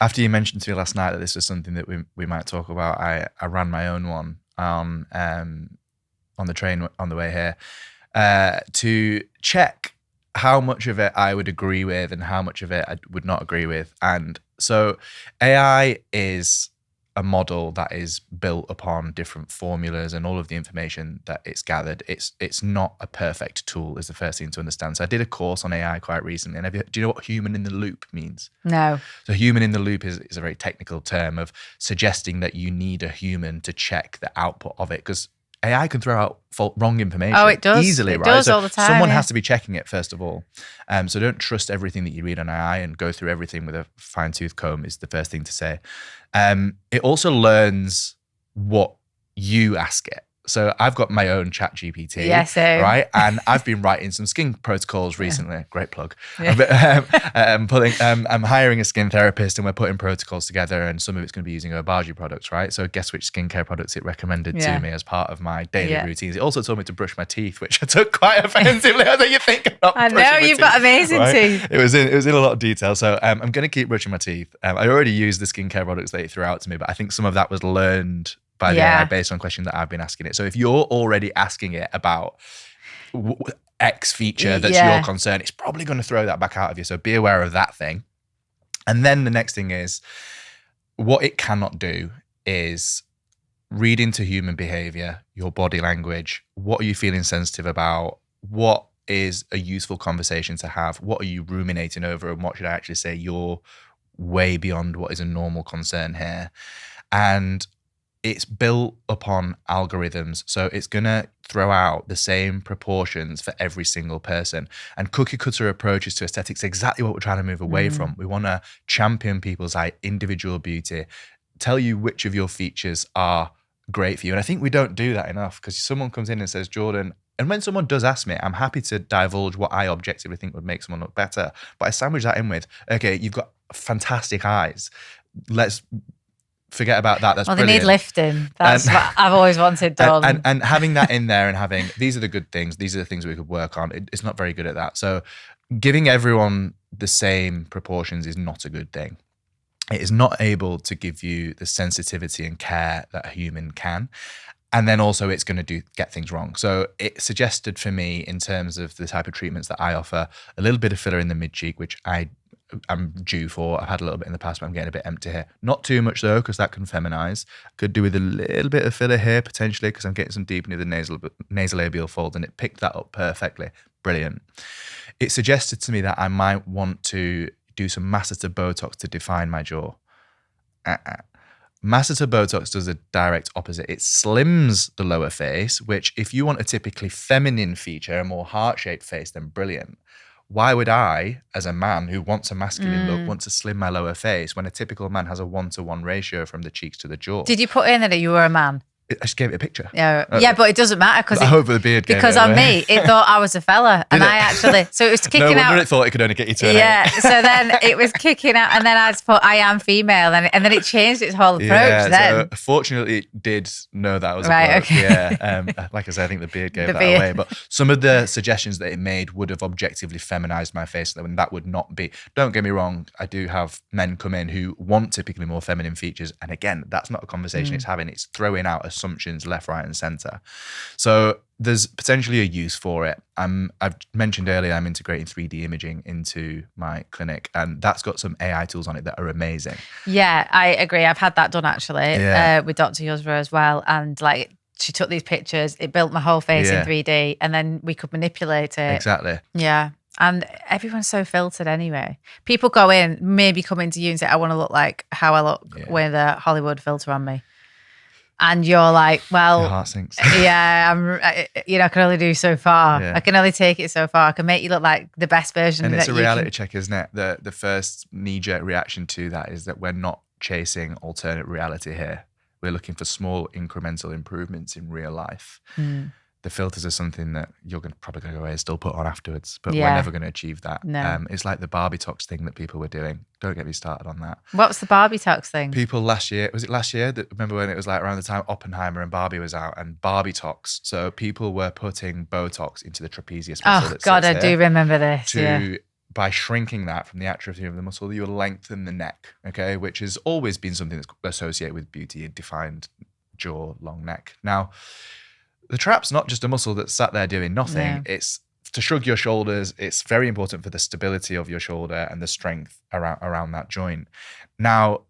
after you mentioned to me last night that this was something that we might talk about, I ran my own one on the train on the way here to check how much of it I would agree with and how much of it I would not agree with. And so AI is a model that is built upon different formulas and all of the information that it's gathered. It's not a perfect tool is the first thing to understand. So I did a course on AI quite recently. And do you know what human in the loop means? No. So human in the loop is a very technical term of suggesting that you need a human to check the output of it, because AI can throw out wrong information. Oh, it does. Easily, It right? does So all the time, someone yeah. has to be checking it first of all. So don't trust everything that you read on AI and go through everything with a fine-tooth comb is the first thing to say. It also learns what you ask it. So I've got my own chat GPT, Yeah, same. right? And I've been writing some skin protocols recently. Great plug. Yeah. I'm hiring a skin therapist and we're putting protocols together, and some of it's going to be using Barbie products, right? So guess which skincare products it recommended Yeah. to me as part of my daily Yeah. routines. It also told me to brush my teeth, which I took quite offensively. I think you think I'm not I know, brushing my you've got teeth, amazing teeth. It was in a lot of detail. So I'm going to keep brushing my teeth. I already used the skincare products that it threw out to me, but I think some of that was learned by the Yeah. AI based on questions that I've been asking it. So if you're already asking it about X feature that's Yeah. your concern, it's probably going to throw that back out of you. So be aware of that thing. And then the next thing is, what it cannot do is read into human behavior, your body language. What are you feeling sensitive about? What is a useful conversation to have? What are you ruminating over? And what should I actually say? You're way beyond what is a normal concern here. And it's built upon algorithms. So it's going to throw out the same proportions for every single person. And cookie cutter approaches to aesthetics, exactly what we're trying to move away from. We want to champion people's individual beauty, tell you which of your features are great for you. And I think we don't do that enough, because someone comes in and says, Jordan, and when someone does ask me, I'm happy to divulge what I objectively think would make someone look better. But I sandwich that in with, okay, you've got fantastic eyes. Let's forget about that. That's Well, brilliant. they need lifting. That's what I've always wanted done. And having that in there and having, these are the good things, these are the things we could work on. It's not very good at that. So giving everyone the same proportions is not a good thing. It is not able to give you the sensitivity and care that a human can. And then also it's going to get things wrong. So it suggested for me, in terms of the type of treatments that I offer, a little bit of filler in the mid-cheek, which I'm due for. I've had a little bit in the past, but I'm getting a bit empty here. Not too much though, because that can feminize. Could do with a little bit of filler here potentially, because I'm getting some deepening of the nasolabial fold, and it picked that up perfectly. Brilliant. It suggested to me that I might want to do some masseter Botox to define my jaw. Masseter Botox does the direct opposite. It slims the lower face, which if you want a typically feminine feature, a more heart-shaped face, then brilliant. Why would I, as a man who wants a masculine look, want to slim my lower face when a typical man has a 1-to-1 ratio from the cheeks to the jaw? Did you put in that you were a man? I just gave it a picture. Yeah, but it doesn't matter I hope the beard gave because it on away. me it thought I was a fella, and Did it? I actually so it was kicking No wonder out. it thought it could only get you to an Yeah, so then it was kicking out, and then I just put I am female, and then it changed its whole approach. Then So fortunately it did know that was Right, a bloke. okay. Yeah. Like I said, I think the beard gave The that beard. away. But some of the suggestions that it made would have objectively feminized my face, and that would not be. Don't get me wrong, I do have men come in who want typically more feminine features. And again, that's not a conversation it's having. It's throwing out assumptions left, right, and center. So there's potentially a use for it. I've mentioned earlier I'm integrating 3D imaging into my clinic, and that's got some AI tools on it that are amazing. yeah, I agree. I've had that done actually Yeah. with Dr. Jordan as well, and like she took these pictures, it built my whole face Yeah. in 3D, and then we could manipulate it. Exactly. Yeah. And everyone's so filtered anyway. People go in, maybe come into you and say, I want to look like how I look with a Hollywood filter on me. And you're like, Your well, heart sinks. yeah, I can only do so far. Yeah. I can only take it so far. I can make you look like the best version. And it's that a you reality can. check, isn't it? The first knee-jerk reaction to that is that we're not chasing alternate reality here. We're looking for small incremental improvements in real life. the filters are something that you're probably going to go away and still put on afterwards, but Yeah. we're never going to achieve that. No. It's like the Barbietox thing that people were doing. Don't get me started on that. What's the Barbietox thing? People last year, was it last year? Remember when it was like around the time Oppenheimer and Barbie was out, and Barbietox. So people were putting Botox into the trapezius muscle. Oh that God, I sits do there remember this. Yeah. by shrinking that from the atrophy of the muscle, you will lengthen the neck, okay, which has always been something that's associated with beauty, a defined jaw, long neck. Now, the trap's not just a muscle that's sat there doing nothing. No. It's to shrug your shoulders. It's very important for the stability of your shoulder and the strength around that joint. Now,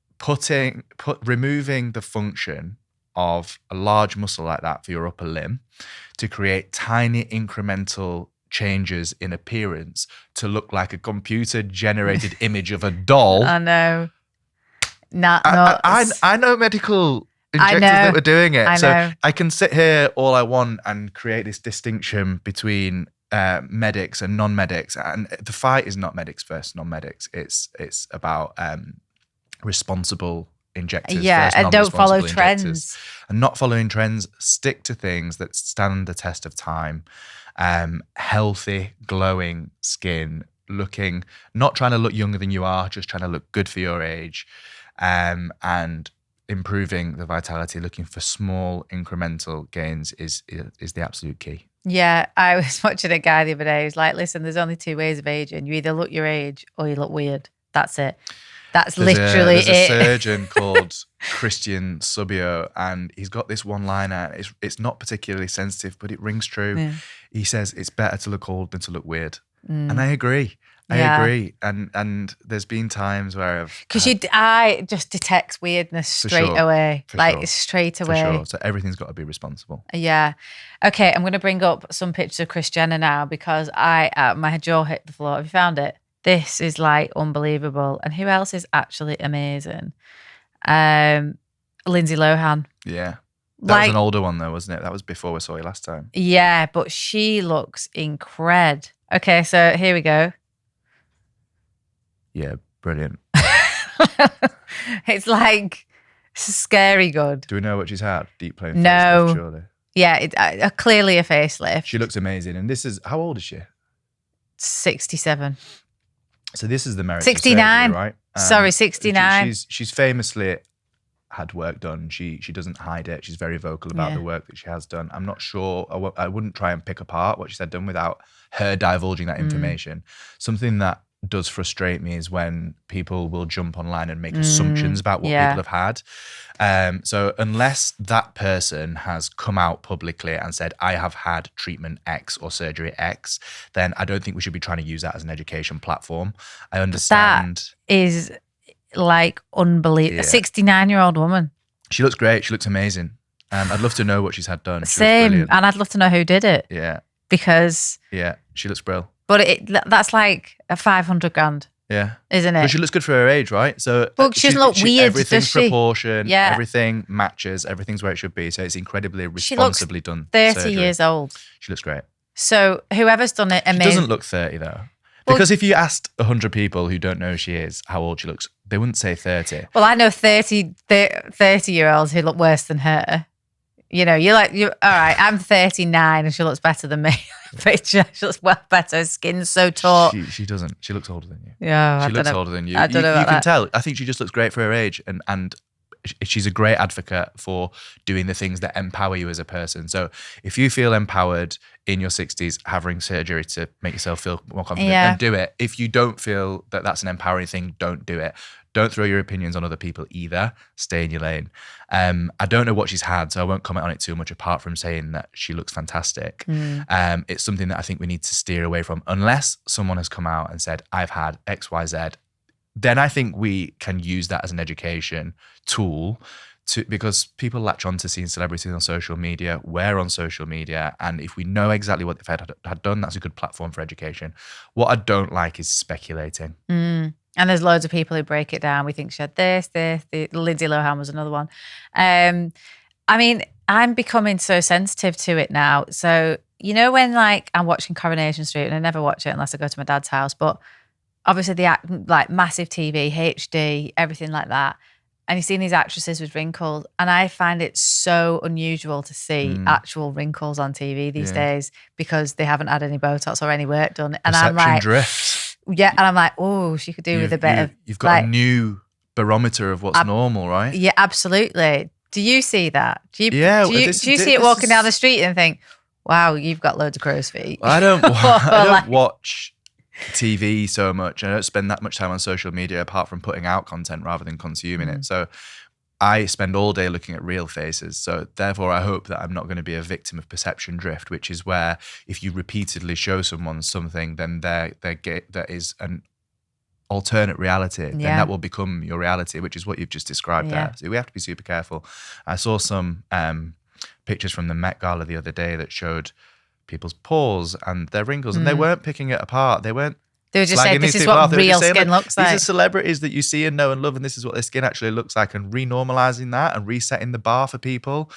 removing the function of a large muscle like that for your upper limb to create tiny incremental changes in appearance to look like a computer-generated image of a doll. I know. I know medical injectors that were doing it. I know. I can sit here all I want and create this distinction between medics and non-medics. And the fight is not medics versus non-medics. It's about responsible injectors. Yeah, and don't follow injectors. trends. And not following trends, stick to things that stand the test of time. Healthy, glowing skin, not trying to look younger than you are, just trying to look good for your age, and improving the vitality, looking for small incremental gains is the absolute key. Yeah, I was watching a guy the other day who's like, listen, there's only two ways of aging. You either look your age or you look weird. That's it. That's literally it. There's a surgeon called Christian Subio, and he's got this one liner. It's not particularly sensitive, but it rings true. Yeah. He says it's better to look old than to look weird. And I agree. I agree. And there's been times where because I just detect weirdness straight away. Straight away. For sure. So everything's got to be responsible. Yeah. Okay, I'm going to bring up some pictures of Kris Jenner now because my jaw hit the floor. Have you found it? This is like unbelievable. And who else is actually amazing? Lindsay Lohan. Yeah. That was an older one though, wasn't it? That was before we saw you last time. Yeah, but she looks incredible. Okay, so here we go. Yeah, brilliant. It's like scary good. Do we know what she's had? Deep plane No. facelift, surely. Yeah, clearly a facelift. She looks amazing. And this is, how old is she? 67. So this is the merit 69. of surgery, right? Sorry, 69. She's famously had work done. She doesn't hide it. She's very vocal about the work that she has done. I'm not sure. I wouldn't try and pick apart what she said done without her divulging that information. Something that does frustrate me is when people will jump online and make assumptions about what people have had. So unless that person has come out publicly and said, I have had treatment X or surgery X, then I don't think we should be trying to use that as an education platform. I understand. That is like unbelievable. Yeah. A 69-year-old woman. She looks great. She looks amazing. I'd love to know what she's had done. She looks Same. brilliant. And I'd love to know who did it. Yeah. Because... Yeah. She looks brilliant. But that's like a 500 grand. Yeah. Isn't it? But she looks good for her age, right? So well, she doesn't look weird, everything's does she? proportion, Yeah. everything matches, everything's where it should be. So it's incredibly responsibly done. 30 surgery. years old. She looks great. So whoever's done it, amazing. She doesn't look 30 though. Because if you asked 100 people who don't know who she is how old she looks, they wouldn't say 30. Well, I know 30-year-olds who look worse than her. You know, you're all right, I'm 39 and she looks better than me. She looks well better. Her skin's so taut. She doesn't. She looks older than you. Yeah, She looks older than you. I don't know you about can that. tell. I think she just looks great for her age, and she's a great advocate for doing the things that empower you as a person. So if you feel empowered in your 60s, having surgery to make yourself feel more confident, then do it. If you don't feel that that's an empowering thing, don't do it. Don't throw your opinions on other people either. Stay in your lane. I don't know what she's had, so I won't comment on it too much apart from saying that she looks fantastic. It's something that I think we need to steer away from unless someone has come out and said, I've had X, Y, Z. Then I think we can use that as an education tool because people latch on to seeing celebrities on social media. We're on social media. And if we know exactly what they've had done, that's a good platform for education. What I don't like is speculating. And there's loads of people who break it down. We think she had this. Lindsay Lohan was another one. I mean, I'm becoming so sensitive to it now. So, you know, when like I'm watching Coronation Street, and I never watch it unless I go to my dad's house, but obviously they act like massive TV, HD, everything like that. and you've seen these actresses with wrinkles, and I find it so unusual to see actual wrinkles on TV these days because they haven't had any Botox or any work done. And I'm Perception like, drift. yeah, and I'm like, oh, she could do with a bit of. You've got like, a new barometer of what's normal, right? Yeah, absolutely. Do you see that? Do you see it walking down the street and think, wow, you've got loads of crow's feet? I don't watch TV so much. I don't spend that much time on social media apart from putting out content rather than consuming it. So I spend all day looking at real faces. So therefore, I hope that I'm not going to be a victim of perception drift, which is where if you repeatedly show someone something, then there is an alternate reality, then that will become your reality, which is what you've just described there. So we have to be super careful. I saw some pictures from the Met Gala the other day that showed people's pores and their wrinkles, and they weren't picking it apart. They were just saying, this is what real skin looks like. These are celebrities that you see and know and love, and this is what their skin actually looks like, and renormalizing that and resetting the bar for people,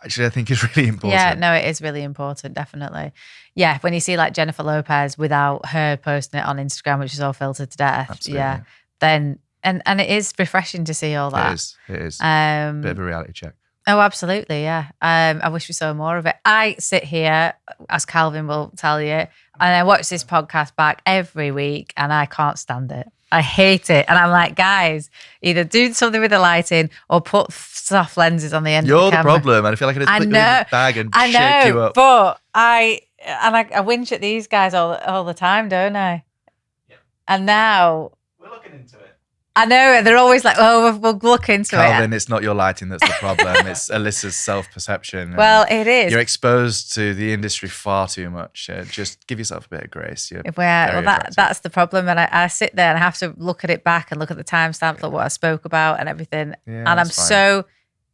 actually, I think is really important. Yeah, no, it is really important, definitely. Yeah, when you see like Jennifer Lopez without her posting it on Instagram, which is all filtered to death. Absolutely. Then, and it is refreshing to see all that. It is. Bit of a reality check. Oh, absolutely, yeah. I wish we saw more of it. I sit here, as Calvin will tell you, and I watch this podcast back every week, and I can't stand it. I hate it. And I'm like, guys, either do something with the lighting or put soft lenses on the end of the camera. You're the problem, and I feel like I just put you in the bag and shake you up. But I whinge at these guys all the time, don't I? Yeah. And now we're looking into it. I know, they're always like, oh, we'll look into Calvin, it's not your lighting that's the problem. It's Alyssa's self-perception. Well, it is. You're exposed to the industry far too much. Just give yourself a bit of grace. That's the problem. And I sit there and I have to look at it back and look at the timestamps, like what I spoke about and everything. Yeah, and I'm so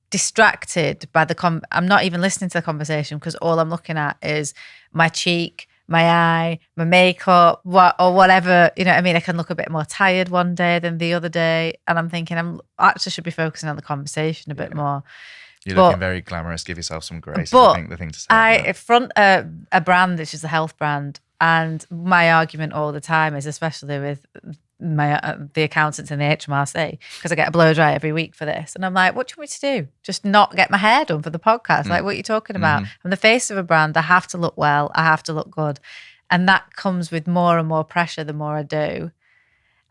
distracted by I'm not even listening to the conversation because all I'm looking at is my cheek, my eye, my makeup, or whatever. You know what I mean? I can look a bit more tired one day than the other day. And I'm thinking I actually should be focusing on the conversation a bit more. You're looking very glamorous. Give yourself some grace. I think the thing to say. I front a brand, which is a health brand. And my argument all the time is, especially with the accountants in the HMRC, because I get a blow dry every week for this. And I'm like, what do you want me to do? Just not get my hair done for the podcast? Like, what are you talking about? I'm the face of a brand. I have to look well. I have to look good. And that comes with more and more pressure the more I do.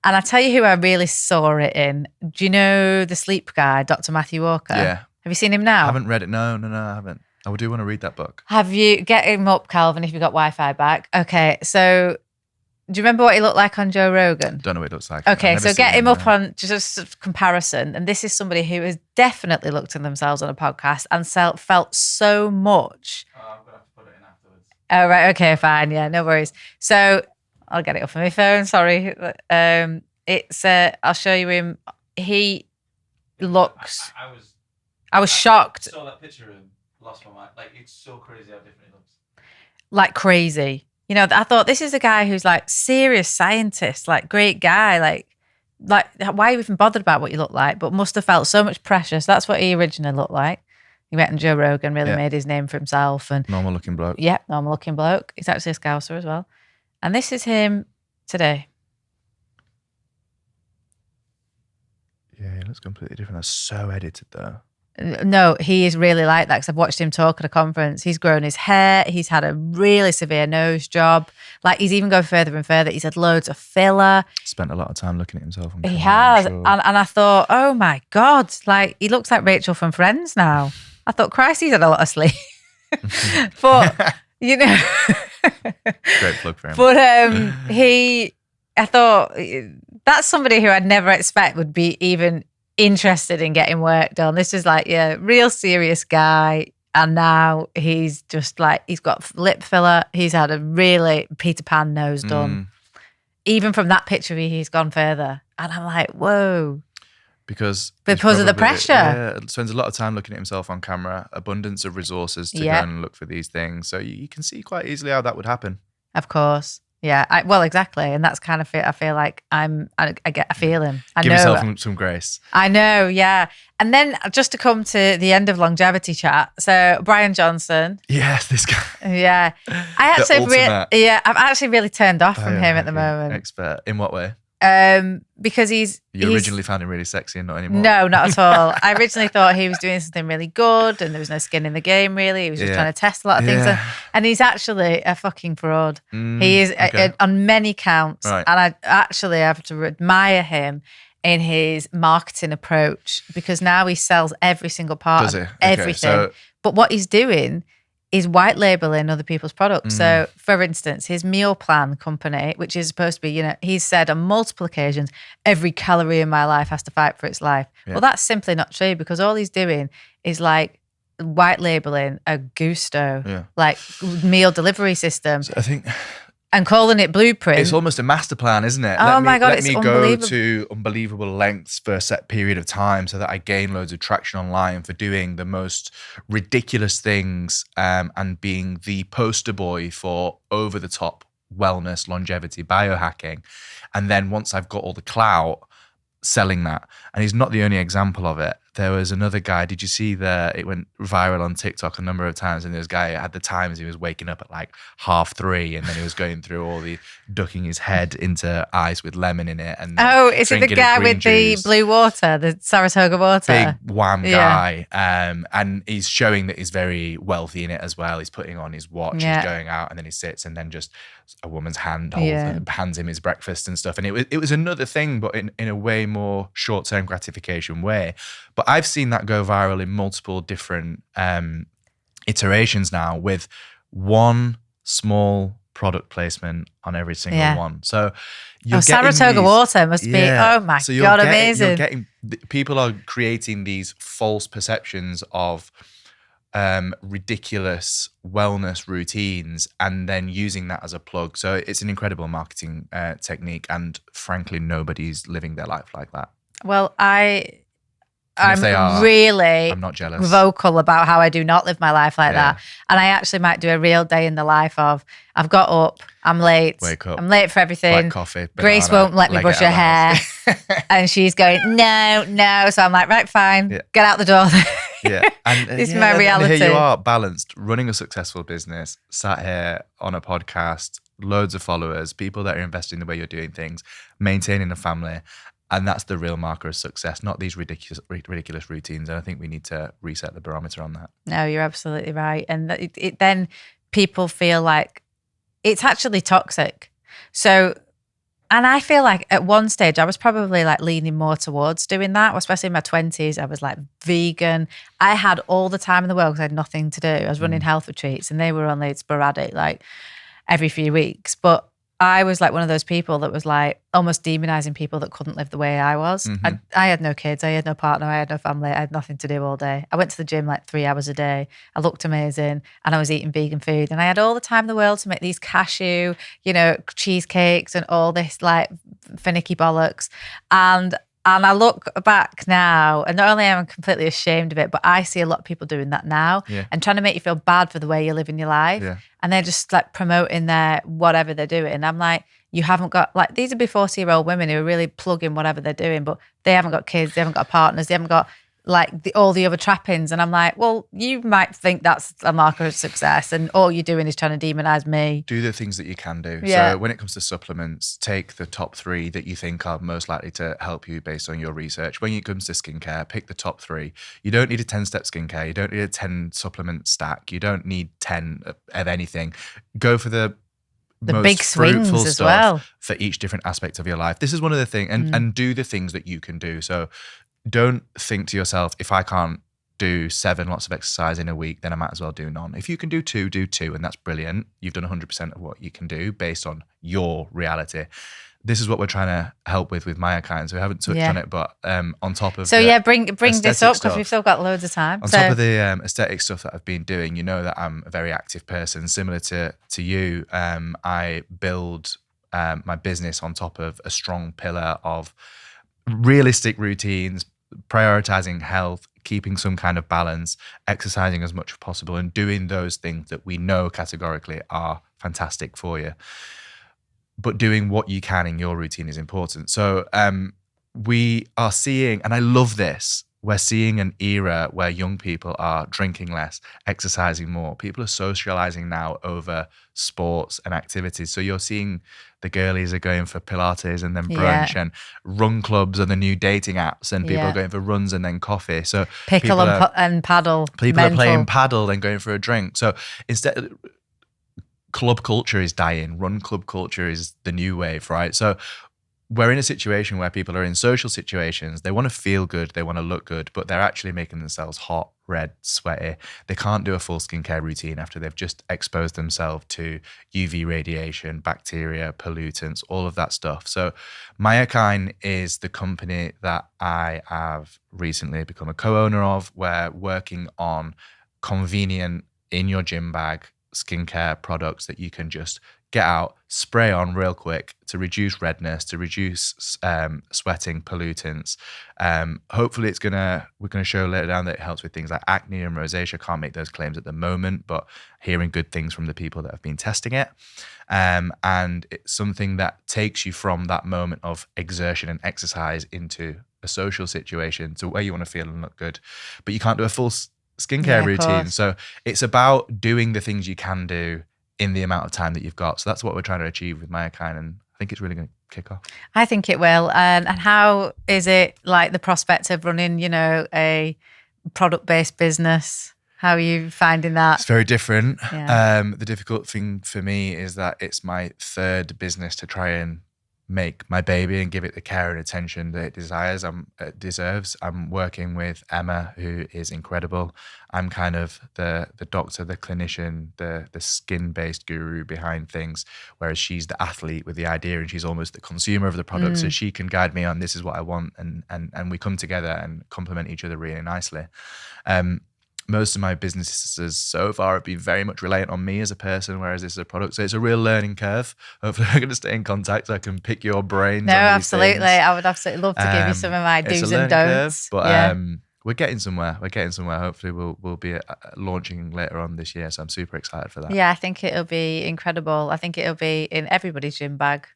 And I tell you who I really saw it in. Do you know the sleep guy, Dr. Matthew Walker? Yeah. Have you seen him now? I haven't read it. No, I haven't. I do want to read that book. Have you? Get him up, Calvin, if you've got Wi-Fi back. Okay, so do you remember what he looked like on Joe Rogan? Don't know what he looks like. Okay, so get him up on just a comparison. And this is somebody who has definitely looked at themselves on a podcast and felt so much. Oh, I'm going to have to put it in afterwards. Oh, right. Okay, fine. Yeah, no worries. So I'll get it off on my phone. Sorry. I'll show you him. He looks... I was shocked. I saw that picture of him, lost my mind. Like, it's so crazy how different he looks. Like crazy. You know, I thought this is a guy who's like serious scientist, like great guy, like why are you even bothered about what you look like? But must have felt so much pressure. So that's what he originally looked like. He went on Joe Rogan, really made his name for himself. And normal looking bloke. Yeah, normal looking bloke. He's actually a Scouser as well. And this is him today. Yeah, he looks completely different. That's so edited though. No, he is really like that because I've watched him talk at a conference. He's grown his hair. He's had a really severe nose job. Like, he's even going further and further. He's had loads of filler. Spent a lot of time looking at himself. He has. Sure. And I thought, oh my God, like, he looks like Rachel from Friends now. I thought, Christ, he's had a lot of sleep. But, you know. Great plug for him. But I thought, that's somebody who I'd never expect would be even interested in getting work done. This is like, real serious guy. And now he's just like, he's got lip filler. He's had a really Peter Pan nose done. Even from that picture, he's gone further. And I'm like, whoa. Because of the pressure. Yeah, spends a lot of time looking at himself on camera, abundance of resources to go and look for these things. So you can see quite easily how that would happen. Of course. Yeah, well, exactly. And that's kind of, I feel like I feel him. Give yourself some grace. I know, yeah. And then just to come to the end of longevity chat. So Brian Johnson. Yes, this guy. Yeah. I've actually really turned off from him at the moment. Expert. In what way? Because he's originally found him really sexy and not anymore. No, not at all. I originally thought he was doing something really good and there was no skin in the game, really. He was just trying to test a lot of things. And he's actually a fucking fraud. He is on many counts. Right. And I actually have to admire him in his marketing approach, because now he sells every single part of everything. But what he's doing is white labeling other people's products. So, for instance, his meal plan company, which is supposed to be, he's said on multiple occasions, every calorie in my life has to fight for its life. Yeah. Well, that's simply not true, because all he's doing is like white labeling a Gusto, like meal delivery system. So I think... And calling it blueprint. It's almost a master plan, isn't it? My God, let it's me unbelievable. Go to unbelievable lengths for a set period of time so that I gain loads of traction online for doing the most ridiculous things and being the poster boy for over-the-top wellness, longevity, biohacking. And then once I've got all the clout, selling that. And he's not the only example of it. There was another guy, did you see it went viral on TikTok a number of times, and this guy at the times he was waking up at like 3:30 and then he was going through ducking his head into ice with lemon in it. And is it the guy with the blue water, the Saratoga water? Big wham guy. And he's showing that he's very wealthy in it as well. He's putting on his watch, he's going out, and then he sits and then just a woman's hand hands him his breakfast and stuff. And it was another thing, but in a way more short-term gratification way. But I've seen that go viral in multiple different iterations now, with one small product placement on every single one. So Saratoga water must be, oh my God, amazing. People are creating these false perceptions of ridiculous wellness routines and then using that as a plug. So it's an incredible marketing technique, and frankly, nobody's living their life like that. Well, I'm really I'm not jealous. Vocal about how I do not live my life like that. And I actually might do a real day in the life of, I've got up, I'm late. Wake up. I'm late for everything. Black coffee. Grace won't let me brush her hair. And she's going, no. So I'm like, right, fine. Yeah. Get out the door. And this is my reality. And here you are, balanced, running a successful business, sat here on a podcast, loads of followers, people that are investing in the way you're doing things, maintaining a family. And that's the real marker of success, not these ridiculous routines. And I think we need to reset the barometer on that. No, you're absolutely right. And then people feel like it's actually toxic. So, and I feel like at one stage I was probably like leaning more towards doing that, especially in my 20s. I was like vegan. I had all the time in the world because I had nothing to do. I was running health retreats and they were only sporadic, like every few weeks. But I was like one of those people that was like almost demonizing people that couldn't live the way I was. Mm-hmm. I had no kids, I had no partner, I had no family, I had nothing to do all day. I went to the gym like 3 hours a day. I looked amazing and I was eating vegan food and I had all the time in the world to make these cashew, cheesecakes and all this like finicky bollocks. And I look back now and not only am I completely ashamed of it, but I see a lot of people doing that now and trying to make you feel bad for the way you're living your life. Yeah. And they're just like promoting their whatever they're doing. And I'm like, you haven't got, like, these would be 40-year-old women who are really plugging whatever they're doing, but they haven't got kids, they haven't got partners, they haven't got like all the other trappings. And I'm like, well, you might think that's a marker of success and all you're doing is trying to demonize me. Do the things that you can do. Yeah. So when it comes to supplements, take the top 3 that you think are most likely to help you based on your research. When it comes to skincare, pick the top 3. You don't need a 10-step skincare. You don't need a 10 supplement stack. You don't need 10 of anything. Go for the most big swings fruitful as stuff well for each different aspect of your life. This is one of the things, and do the things that you can do. So don't think to yourself, if I can't do 7 lots of exercise in a week, then I might as well do none. If you can do 2, do 2, and that's brilliant. You've done 100% of what you can do based on your reality. This is what we're trying to help with my clients. We haven't touched on it, but on top of bring this up because we've still got loads of time. On top of the aesthetic stuff that I've been doing, you know that I'm a very active person. Similar to you, I build my business on top of a strong pillar of realistic routines, prioritizing health, keeping some kind of balance, exercising as much as possible, and doing those things that we know categorically are fantastic for you. But doing what you can in your routine is important. So we are seeing, and I love this, we're seeing an era where young people are drinking less, exercising more. People are socializing now over sports and activities. So you're seeing the girlies are going for Pilates and then brunch, and run clubs are the new dating apps, and people are going for runs and then coffee. So pickle and paddle. People are playing paddle and going for a drink. So instead, club culture is dying. Run club culture is the new wave, right? So we're in a situation where people are in social situations. They want to feel good. They want to look good, but they're actually making themselves hot, red, sweaty. They can't do a full skincare routine after they've just exposed themselves to UV radiation, bacteria, pollutants, all of that stuff. So Myokine is the company that I have recently become a co-owner of. We're working on convenient, in your gym bag, skincare products that you can just get out, spray on real quick to reduce redness, to reduce sweating, pollutants. Hopefully we're gonna show later down that it helps with things like acne and rosacea. Can't make those claims at the moment, but hearing good things from the people that have been testing it. And it's something that takes you from that moment of exertion and exercise into a social situation to where you want to feel and look good, but you can't do a full skincare routine. So it's about doing the things you can do in the amount of time that you've got. So that's what we're trying to achieve with Myokine, and I think it's really going to kick off. I think it will. And how is it like the prospect of running, a product-based business? How are you finding that? It's very different. Yeah. The difficult thing for me is that it's my third business to try and make my baby and give it the care and attention that it deserves. I'm working with Emma, who is incredible. I'm kind of the doctor, the clinician, the skin-based guru behind things, whereas she's the athlete with the idea, and she's almost the consumer of the product. So she can guide me on, this is what I want, and we come together and complement each other really nicely. Most of my businesses so far have been very much reliant on me as a person, whereas this is a product. So it's a real learning curve. Hopefully we're going to stay in contact so I can pick your brains. No, on these absolutely. things. I would absolutely love to give you some of my do's and don'ts. Curve, but we're getting somewhere. Hopefully we'll be launching later on this year. So I'm super excited for that. Yeah, I think it'll be incredible. I think it'll be in everybody's gym bag.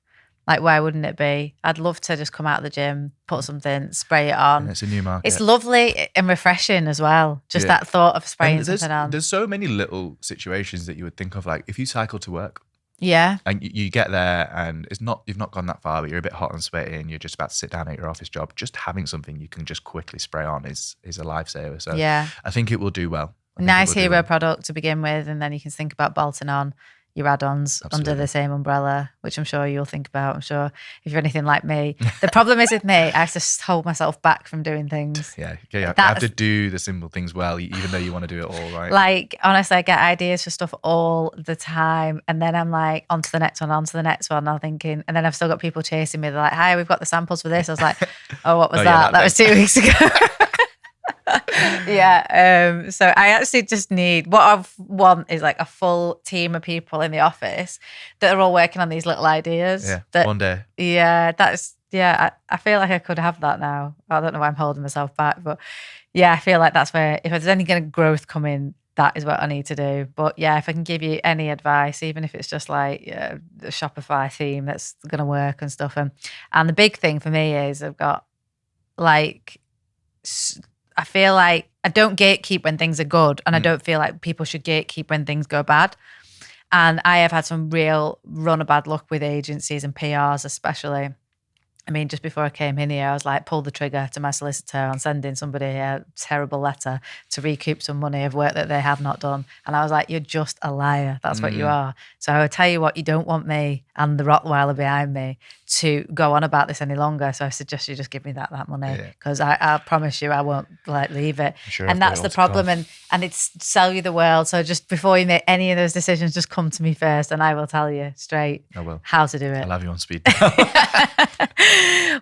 Like, why wouldn't it be? I'd love to just come out of the gym, put something, spray it on. And it's a new market. It's lovely and refreshing as well. Just that thought of spraying something on. There's so many little situations that you would think of, like if you cycle to work. Yeah. And you get there and you've not gone that far, but you're a bit hot and sweaty and you're just about to sit down at your office job. Just having something you can just quickly spray on is a lifesaver. So yeah, I think it will do well. Nice hero product to begin with, and then you can think about bolting on your add-ons under the same umbrella, which I'm sure you'll think about. I'm sure if you're anything like me. The problem is with me, I have to hold myself back from doing things. Yeah. You have to do the simple things well, even though you want to do it all, right? Like, honestly, I get ideas for stuff all the time. And then I'm like, on to the next one. I'm thinking, and then I've still got people chasing me. They're like, hi, we've got the samples for this. I was like, oh, what was that? That was 2 weeks ago. Yeah. So I actually just need, what I want is like a full team of people in the office that are all working on these little ideas. Yeah. One day. Yeah. I feel like I could have that now. I don't know why I'm holding myself back, but yeah, I feel like that's where, if there's any kind of growth coming, that is what I need to do. But yeah, if I can give you any advice, even if it's just like the Shopify theme that's going to work and stuff. And the big thing for me is I've got like, I feel like I don't gatekeep when things are good, and I don't feel like people should gatekeep when things go bad. And I have had some real run of bad luck with agencies and PRs especially. I mean, just before I came in here, I was like, pull the trigger to my solicitor on sending somebody a terrible letter to recoup some money of work that they have not done. And I was like, you're just a liar. That's what you are. So I would tell you what, you don't want me and the Rottweiler behind me to go on about this any longer. So I suggest you just give me that money, because I promise you I won't leave it. Sure, and that's the problem. And it's sell you the world. So just before you make any of those decisions, just come to me first and I will tell you straight how to do it. I'll have you on speed dial.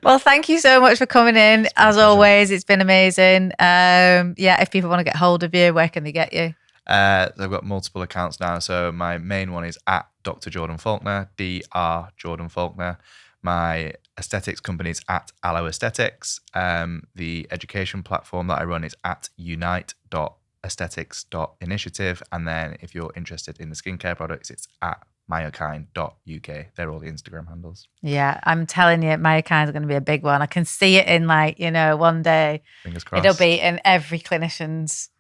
Well, thank you so much for coming in. As always, it's been amazing. If people want to get hold of you, where can they get you? I've got multiple accounts now. So my main one is at Dr.Jordan Faulkner, Dr. Jordan Faulkner. My aesthetics company is at Aloe Aesthetics. The education platform that I run is at unite.aesthetics.initiative. And then if you're interested in the skincare products, it's at myokine.uk. They're all the Instagram handles. Yeah, I'm telling you, myokine is going to be a big one. I can see it in one day. Fingers crossed. It'll be in every clinician's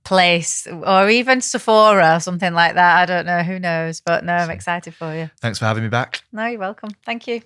place or even Sephora or something like that. I don't know. Who knows? But no, I'm excited for you. Thanks for having me back. No, you're welcome. Thank you.